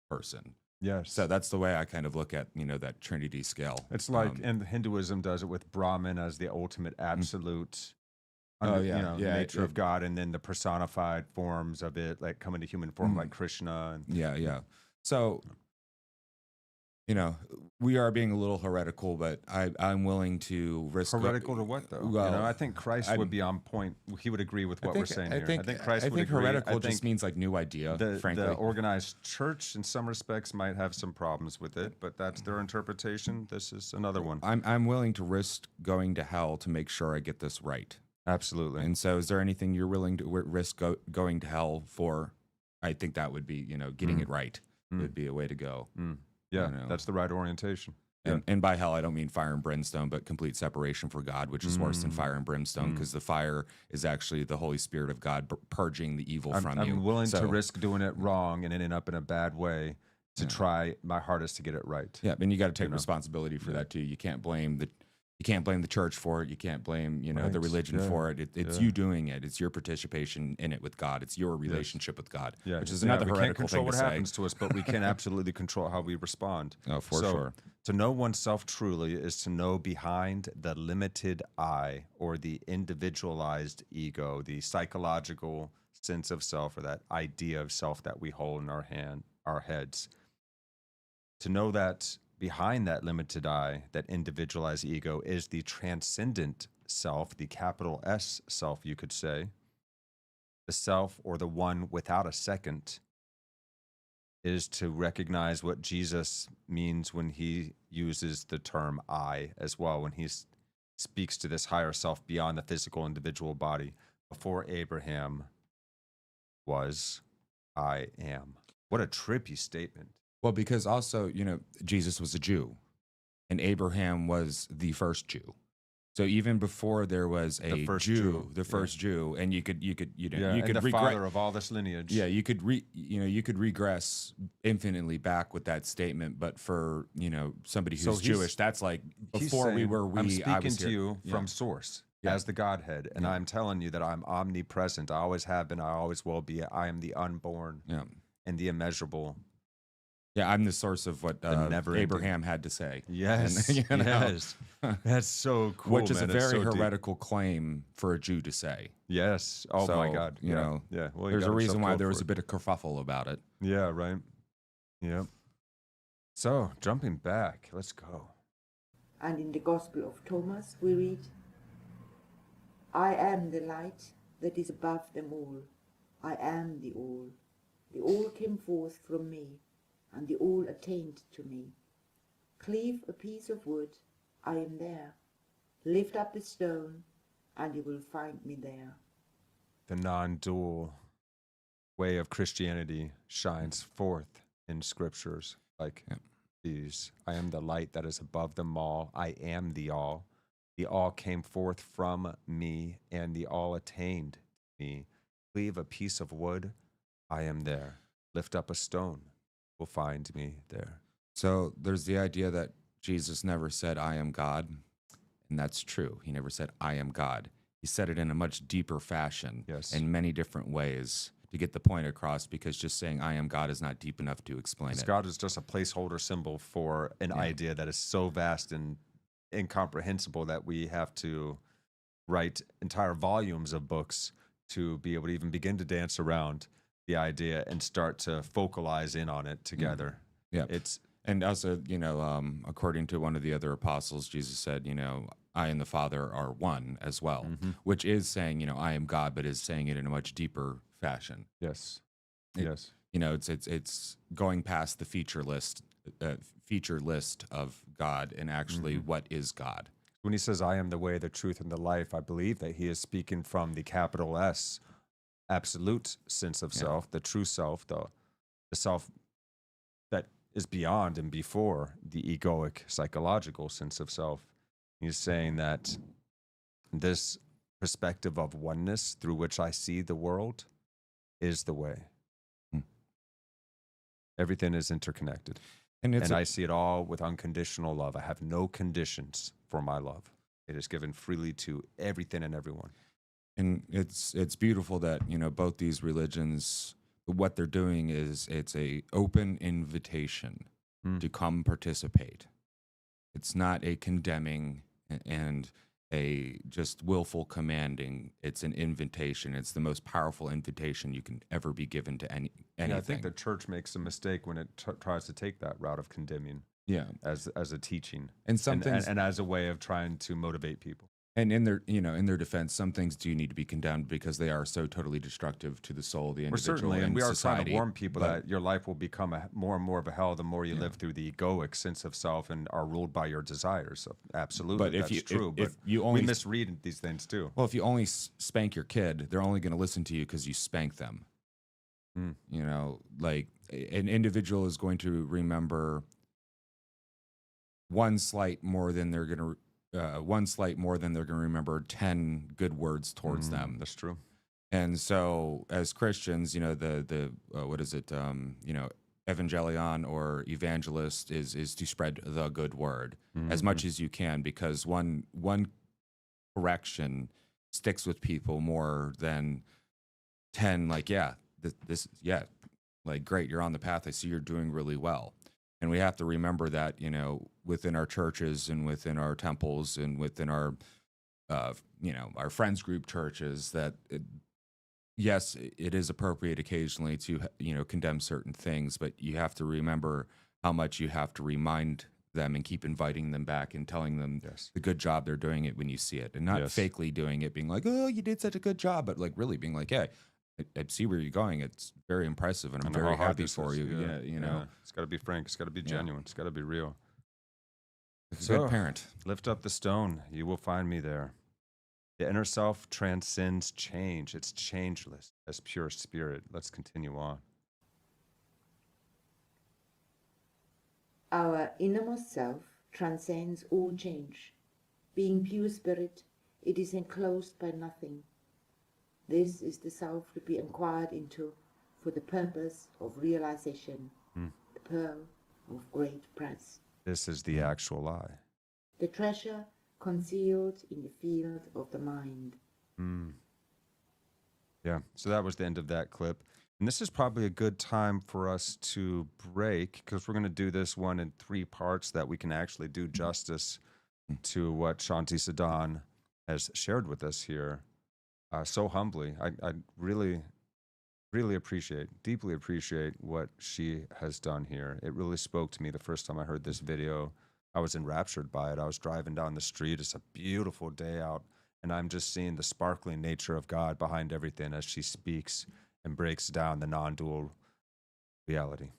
B: person.
A: Yes.
B: So that's the way I kind of look at, that Trinity scale.
A: It's like, and Hinduism does it with Brahman as the ultimate absolute nature of God, and then the personified forms of it, like come into human form, like Krishna. And,
B: So, we are being a little heretical, but I'm willing to risk.
A: Heretical to what, though?
B: Well,
A: I think Christ would be on point. He would agree with what we're saying here. I think Christ would agree.
B: Heretical just means like new idea, frankly.
A: The organized church, in some respects, might have some problems with it, but that's their interpretation. This is another one.
B: I'm willing to risk going to hell to make sure I get this right.
A: Absolutely.
B: And so, is there anything you're willing to risk going to hell for? I think that would be, getting it right. Would be a way to go.
A: Yeah, that's the right orientation.
B: And by hell, I don't mean fire and brimstone, but complete separation for God, which is worse than fire and brimstone, because the fire is actually the Holy Spirit of God purging the evil from you.
A: I'm willing to risk doing it wrong and ending up in a bad way to try my hardest to get it right.
B: Yeah, and you got to take responsibility for that too. You can't blame the church for it. You can't blame the religion for it. It's you doing it. It's your participation in it with God. It's your relationship with God. Yeah, which is another heretical thing to say.
A: We can't control what happens to us, but we can absolutely control how we respond.
B: Oh, for sure.
A: To know oneself truly is to know behind the limited I, or the individualized ego, the psychological sense of self, or that idea of self that we hold in our heads. To know that behind that limited I, that individualized ego, is the transcendent self, the capital S self, you could say. The self, or the one without a second, is to recognize what Jesus means when he uses the term I as well, when he speaks to this higher self beyond the physical individual body. Before Abraham was, I am. What a trippy statement.
B: Well, because also, Jesus was a Jew, and Abraham was the first Jew. So even before there was the first Jew, and you could
A: the father of all this lineage.
B: Yeah, you could regress infinitely back with that statement. But for somebody who's Jewish, that's like before
A: saying,
B: we were.
A: I'm speaking to you from source as the Godhead, and I'm telling you that I'm omnipresent. I always have been. I always will be. I am the unborn and the immeasurable.
B: Yeah, I'm the source of what Abraham had to say.
A: Yes, and, yes. That's so cool,
B: which is a very heretical claim for a Jew to say.
A: Yes. Oh, my God.
B: Yeah. Well, there's a reason why there was a bit of kerfuffle about it.
A: Yeah, right. Yep. So, jumping back, let's go.
C: And in the Gospel of Thomas, we read, I am the light that is above them all. I am the all. The all came forth from me, and the all attained to me. Cleave a piece of wood, I am there. Lift up a stone, and you will find me there.
A: The non-dual way of Christianity shines forth in scriptures like these. I am the light that is above them all. I am the all. The all came forth from me, and the all attained me. Cleave a piece of wood, I am there. Lift up a stone, will find me there.
B: So there's the idea that Jesus never said, I am God. And that's true. He never said, I am God. He said it in a much deeper fashion,
A: Yes.
B: in many different ways to get the point across, because just saying I am God is not deep enough to explain
A: Because
B: it.
A: God is just a placeholder symbol for an idea that is so vast and incomprehensible that we have to write entire volumes of books to be able to even begin to dance around the idea and start to focalize in on it together.
B: Yeah.
A: It's
B: And also, according to one of the other apostles, Jesus said, I and the Father are one as well, which is saying, I am God, but is saying it in a much deeper fashion.
A: yes.
B: Yes. It's going past the feature list of God and actually what is God.
A: When he says, I am the way, the truth, and the life, I believe that he is speaking from the capital S, absolute sense of self, the true self, the self that is beyond and before the egoic psychological sense of self. He's saying that this perspective of oneness through which I see the world is the way. Everything is interconnected. And I see it all with unconditional love. I have no conditions for my love. It is given freely to everything and everyone.
B: And it's beautiful that, both these religions, what they're doing is it's a open invitation to come participate. It's not a condemning and a just willful commanding. It's an invitation. It's the most powerful invitation you can ever be given to anything.
A: Yeah, I think the church makes a mistake when it tries to take that route of condemning.
B: Yeah,
A: as a teaching,
B: and some things,
A: and as a way of trying to motivate people.
B: And in their defense, some things do need to be condemned because they are so totally destructive to the soul, the individual,
A: certainly, and we are
B: society.
A: trying to warn people that your life will become more and more of a hell the more you live through the egoic sense of self and are ruled by your desires. So absolutely,
B: but
A: that's true.
B: If
A: but
B: you only
A: we misread these things too.
B: Well, if you only spank your kid, they're only going to listen to you because you spank them. Like an individual is going to remember one slight more than they're going to remember 10 good words towards them.
A: That's true.
B: And so as Christians, the what is it? Evangelion or evangelist is to spread the good word as much as you can, because one correction sticks with people more than 10, like, like, great, you're on the path. I see you're doing really well. And we have to remember that, within our churches and within our temples and within our, our friends group churches, that yes, it is appropriate occasionally to, condemn certain things, but you have to remember how much you have to remind them and keep inviting them back and telling them the good job they're doing it when you see it, and not fakely doing it, being like, oh, you did such a good job, but like really being like, hey, I see where you're going. It's very impressive, and I'm very happy for you.
A: Yeah, it's got to be frank. It's got to be genuine. It's got to be real.
B: Good parent.
A: Lift up the stone. You will find me there. The inner self transcends change. It's changeless as pure spirit. Let's continue on.
C: Our innermost self transcends all change. Being pure spirit, it is enclosed by nothing. This is the self to be inquired into for the purpose of realization, the pearl of great price.
A: This is the actual I.
C: The treasure concealed in the field of the mind.
A: Yeah, so that was the end of that clip. And this is probably a good time for us to break, because we're going to do this one in 3 parts that we can actually do justice to what Shanti Sadan has shared with us here. So humbly. I really, really deeply appreciate what she has done here. It really spoke to me the first time I heard this video. I was enraptured by it. I was driving down the street. It's a beautiful day out, and I'm just seeing the sparkling nature of God behind everything as she speaks and breaks down the non-dual reality.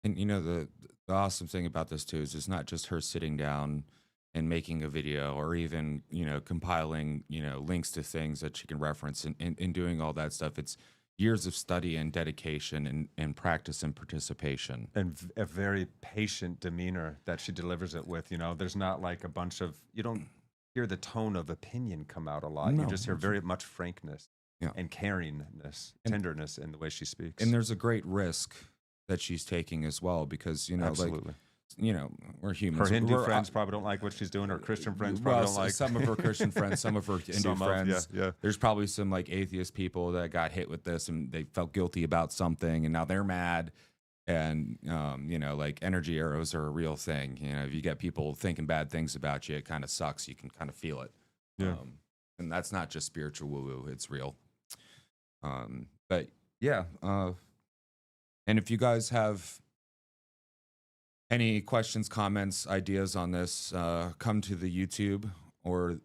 B: And the awesome thing about this too is it's not just her sitting down and making a video, or even, compiling, links to things that she can reference and doing all that stuff. It's years of study and dedication and practice and participation.
A: And a very patient demeanor that she delivers it with. There's not like a bunch of, you don't hear the tone of opinion come out a lot.
B: No,
A: you just hear very much frankness and caringness, tenderness in the way she speaks.
B: And there's a great risk that she's taking as well, because,
A: Absolutely.
B: you know, we're
A: Her
B: humans.
A: Hindu
B: We're,
A: friends probably don't like what she's doing. Her Christian friends
B: well,
A: probably don't like.
B: some of her Christian friends, some of her Hindu
A: Some of,
B: friends.
A: yeah.
B: There's probably some like atheist people that got hit with this and they felt guilty about something and now they're mad. And, you know, like energy arrows are a real thing. You know, if you get people thinking bad things about you, it kind of sucks. You can kind of feel it.
A: Yeah.
B: And that's not just spiritual woo-woo. It's real. But yeah. And if you guys have any questions, comments, ideas on this, come to the YouTube or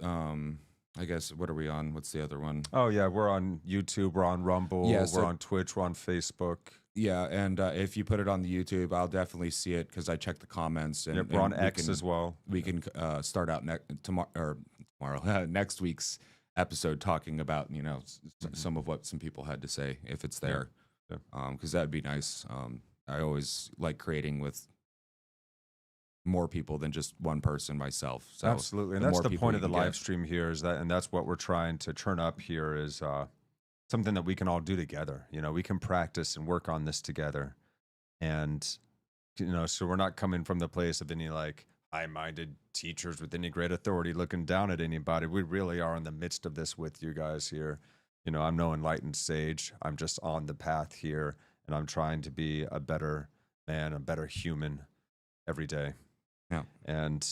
B: I guess, what are we on? What's the other one?
A: Oh, yeah. We're on YouTube. We're on Rumble.
B: Yeah,
A: we're
B: so-
A: on Twitch. We're on Facebook.
B: Yeah, and if you put it on the YouTube, I'll definitely see it because I check the comments. And,
A: Yep, we're on
B: and we
A: X
B: can-
A: as well.
B: We can start out tomorrow, next week's episode talking about, you know, some of what some people had to say if it's there, because that'd be nice. I always like creating with more people than just one person myself. So
A: Absolutely, and that's the point of the live stream here is that, and that's what we're trying to turn up here is something that we can all do together. You know, we can practice and work on this together, and you know, so we're not coming from the place of any like high-minded teachers with any great authority looking down at anybody. We really are in the midst of this with you guys here. You know, I'm no enlightened sage. I'm just on the path here, and I'm trying to be a better man, a better human every day.
B: Yeah.
A: And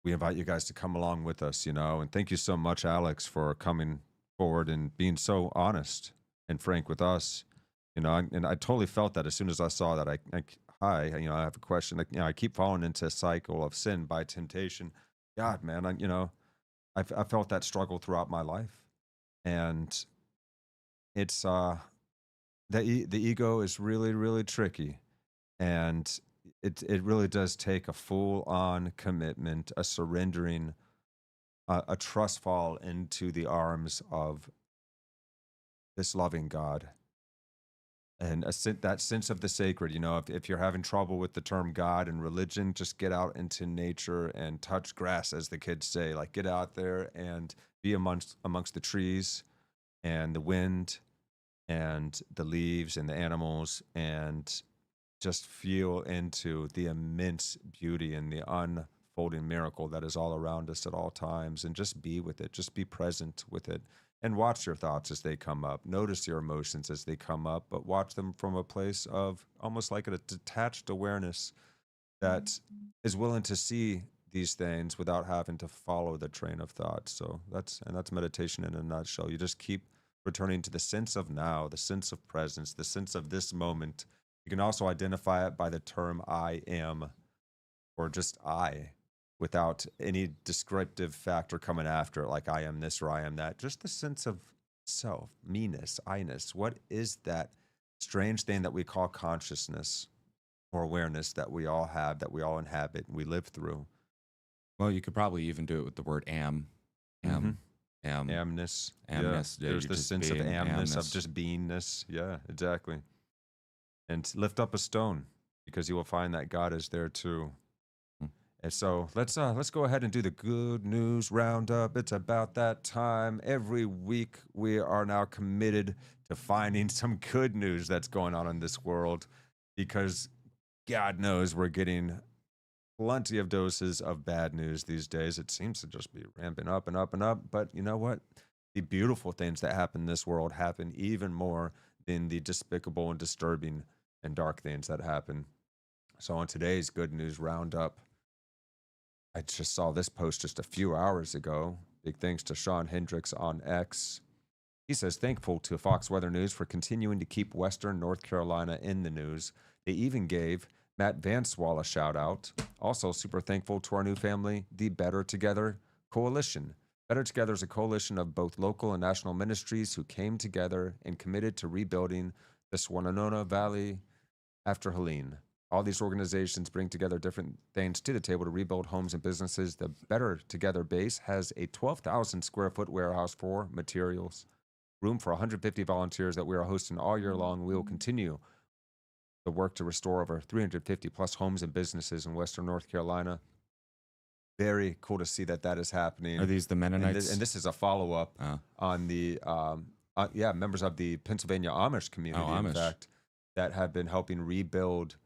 A: we invite you guys to come along with us, you know, and thank you so much, Alex, for coming forward and being so honest and frank with us, you know, and I totally felt that as soon as I saw that. Hi, you know, I have a question. Like, you know, I keep falling into a cycle of sin by temptation. God, man, you know, I felt that struggle throughout my life, and it's the ego is really, really tricky, and it really does take a full-on commitment, a surrendering, a trust fall into the arms of this loving God, and that sense of the sacred. You know, if you're having trouble with the term God and religion, just get out into nature and touch grass, as the kids say. Like, get out there and be amongst the trees and the wind and the leaves and the animals, and just feel into the immense beauty and the unfolding miracle that is all around us at all times, and just be with it, just be present with it, and watch your thoughts as they come up. Notice your emotions as they come up, but watch them from a place of almost like a detached awareness that is willing to see these things without having to follow the train of thought. So that's meditation in a nutshell. You just keep returning to the sense of now, the sense of presence, the sense of this moment. You can also identify it by the term I am, or just I, without any descriptive factor coming after it, like I am this or I am that. Just the sense of self, me-ness, I-ness. What is that strange thing that we call consciousness or awareness that we all have, that we all inhabit and we live through?
B: Well, you could probably even do it with the word am.
A: Amness.
B: Amness.
A: Yeah.
B: Yeah,
A: There's the
B: just
A: sense of
B: being
A: amness, of just beingness. Yeah, exactly. And lift up a stone, because you will find that God is there too. And so let's go ahead and do the Good News Roundup. It's about that time. Every week we are now committed to finding some good news that's going on in this world, because God knows we're getting plenty of doses of bad news these days. It seems to just be ramping up and up and up. But you know what? The beautiful things that happen in this world happen even more than the despicable and disturbing and dark things that happen. So on today's Good News Roundup, I just saw this post just a few hours ago. Big thanks to Sean Hendricks on X. He says, thankful to Fox Weather News for continuing to keep Western North Carolina in the news. They even gave Matt Vanswall a shout out. Also super thankful to our new family, the Better Together Coalition. Better Together is a coalition of both local and national ministries who came together and committed to rebuilding the Swannanoa Valley after Helene. All these organizations bring together different things to the table to rebuild homes and businesses. The Better Together base has a 12,000 square foot warehouse for materials, room for 150 volunteers that we are hosting all year long. We will continue the work to restore over 350 plus homes and businesses in Western North Carolina. Very cool to see that is happening.
B: Are these the Mennonites?
A: And this is a follow-up on the, members of the Pennsylvania Amish community, in fact, that have been helping rebuild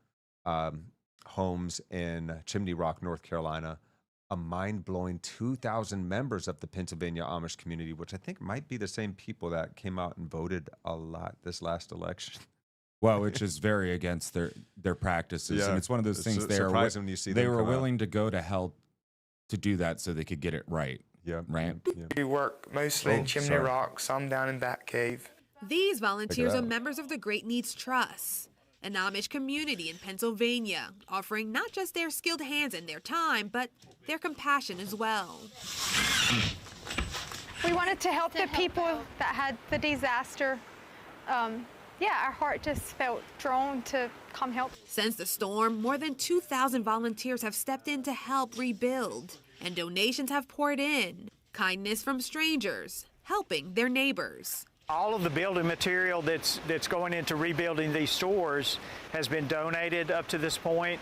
A: homes in Chimney Rock, North Carolina. A mind-blowing 2,000 members of the Pennsylvania Amish community, which I think might be the same people that came out and voted a lot this last election.
B: Well, which is very against their practices,
A: Yeah.
B: and it's one of those
A: It's
B: things
A: surprising when you see
B: they
A: them
B: were
A: come out.
B: willing to go to hell to do that so they could get it right.
A: Yeah.
B: Right.
A: Yeah.
D: We work mostly
A: Oh,
D: in Chimney
A: sorry.
D: Rock, some down in Batcave.
E: These volunteers are
A: out.
E: members of the Great Needs Trust, an Amish community in Pennsylvania, offering not just their skilled hands and their time, but their compassion as well.
F: We wanted to help the people that had the disaster. Our heart just felt drawn to come help.
E: Since the storm, more than 2,000 volunteers have stepped in to help rebuild, and donations have poured in. Kindness from strangers, helping their neighbors.
G: All of the building material that's going into rebuilding these stores has been donated up to this point,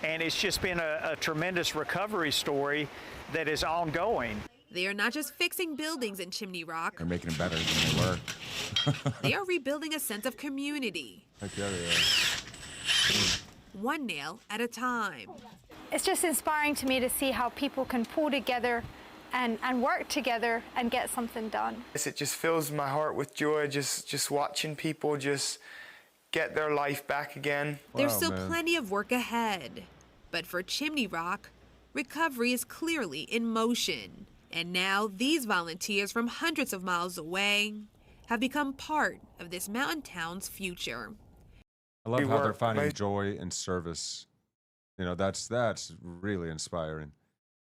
G: and it's just been a tremendous recovery story that is ongoing.
E: They are not just fixing buildings in Chimney Rock,
B: They're making them better than they were.
E: they are rebuilding a sense of community,
A: Heck yeah, they are.
E: one nail at a time.
F: It's just inspiring to me to see how people can pull together and work together and get something done.
D: It just fills my heart with joy, just watching people just get their life back again.
E: There's
A: Wow,
E: still
A: man.
E: plenty of work ahead, but for Chimney Rock, recovery is clearly in motion. And now these volunteers from hundreds of miles away have become part of this mountain town's future.
A: I love
D: We
A: how they're
D: work
A: finding
D: mo-
A: joy in service. You know, that's really inspiring.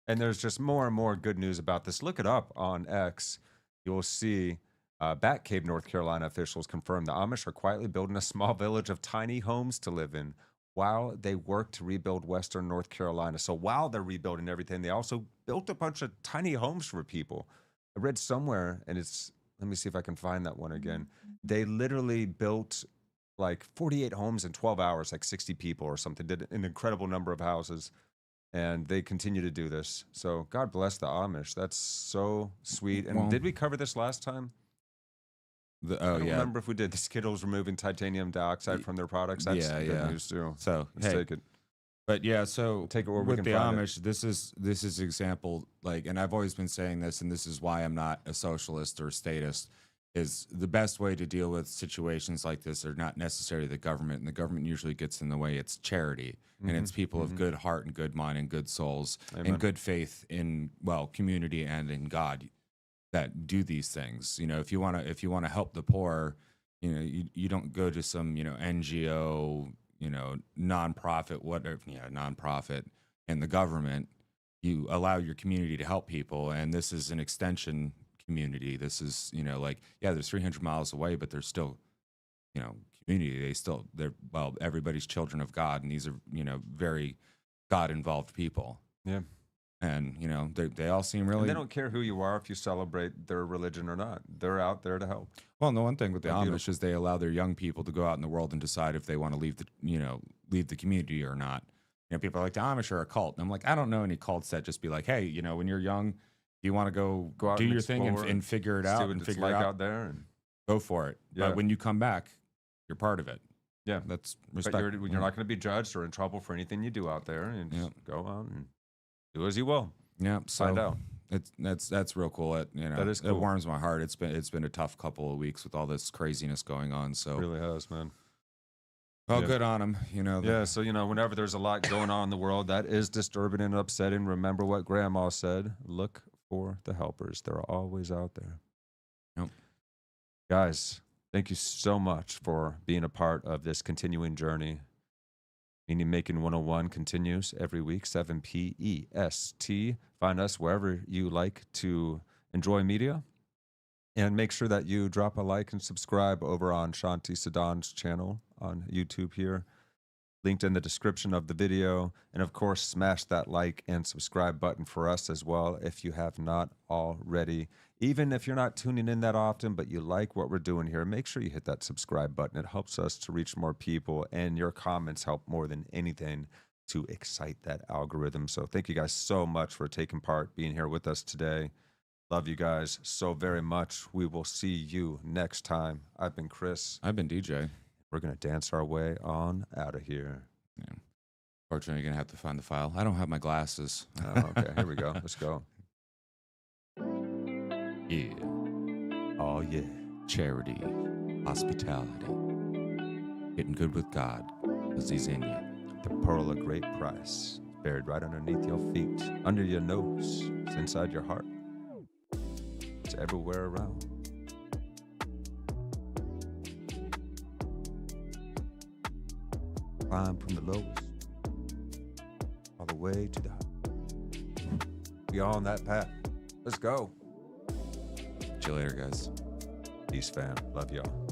A: And there's just more and more good news about this. Look it up on X. You'll see Batcave, North Carolina officials confirm the Amish are quietly building a small village of tiny homes to live in while they work to rebuild Western North Carolina. So while they're rebuilding everything, they also built a bunch of tiny homes for people. I read somewhere, and let me see if I can find that one again. They literally built like 48 homes in 12 hours, like 60 people or something, did an incredible number of houses. And they continue to do this. So God bless the Amish. That's so sweet. And
B: Well-
A: did we cover this last time? I
B: Oh
A: don't
B: yeah.
A: remember if we did. The Skittles removing titanium dioxide from their products. That's
B: Yeah,
A: good
B: yeah.
A: news too.
B: So
A: Let's take it.
B: But yeah, so
A: Take it where we
B: with
A: can
B: the
A: find it.
B: Amish, this is example, like, and I've always been saying this, and this is why I'm not a socialist or statist. Is the best way to deal with situations like this are not necessarily the government, and the government usually gets in the way. It's charity, and it's people of good heart and good mind and good souls
A: Amen.
B: and good faith in community and in God that do these things. You know, if you want to help the poor, you know, you don't go to some NGO, nonprofit, whatever, nonprofit, and the government. You allow your community to help people, and this is an extension community. This is, there's 300 miles away, but there's still, community. Everybody's children of God, and these are, very God-involved people.
A: Yeah.
B: And, they all seem really.
A: And they don't care who you are if you celebrate their religion or not. They're out there to help.
B: Well, the one thing with the
A: They're
B: Amish
A: beautiful.
B: is they allow their young people to go out in the world and decide if they want to leave the community or not. People are like, the Amish are a cult. And I'm like, I don't know any cults that just be like, hey, when you're young, you want to go
A: out
B: do
A: and
B: your thing
A: explore
B: and figure it
A: See
B: out
A: what
B: and
A: it's
B: figure
A: like
B: it out.
A: out there. And
B: Go for it.
A: Yeah.
B: But when you come back, you're part of it.
A: yeah.
B: That's
A: But
B: respect.
A: you're not going to be judged or in trouble for anything you do out there. And just
B: Yeah.
A: go out and do as you will.
B: Yeah, so
A: Find out.
B: That's real cool.
A: That is
B: It
A: cool.
B: warms my heart. It's been a tough couple of weeks with all this craziness going on. So
A: It really has, man.
B: well,
A: yeah.
B: good on them.
A: Yeah, so whenever there's a lot going on in the world that is disturbing and upsetting, remember what Grandma said: look for the helpers. They're always out there.
B: Yep.
A: Guys, thank you so much for being a part of this continuing journey. Meaning Making 101 continues every week, 7 p.e.s.t. Find us wherever you like to enjoy media. And make sure that you drop a like and subscribe over on Shanti Sadan's channel on YouTube here, linked in the description of the video. And of course, smash that like and subscribe button for us as well if you have not already. Even if you're not tuning in that often, but you like what we're doing here, make sure you hit that subscribe button. It helps us to reach more people, and your comments help more than anything to excite that algorithm. So thank you guys so much for taking part, being here with us today. Love you guys so very much. We will see you next time. I've been Chris.
B: I've been DJ.
A: We're going to dance our way on out of here.
B: Yeah. Fortunately, you're gonna have to find the file. I don't have my glasses.
A: Oh, okay, here we go. Let's go.
B: Yeah.
A: Oh, yeah.
B: Charity, hospitality, getting good with God, because He's in you.
A: The pearl of great price, buried right underneath your feet, under your nose. It's inside your heart. It's everywhere around. Climb from the lowest all the way to the high. We on that path. Let's go.
B: See you later, guys.
A: Peace, fam. Love y'all.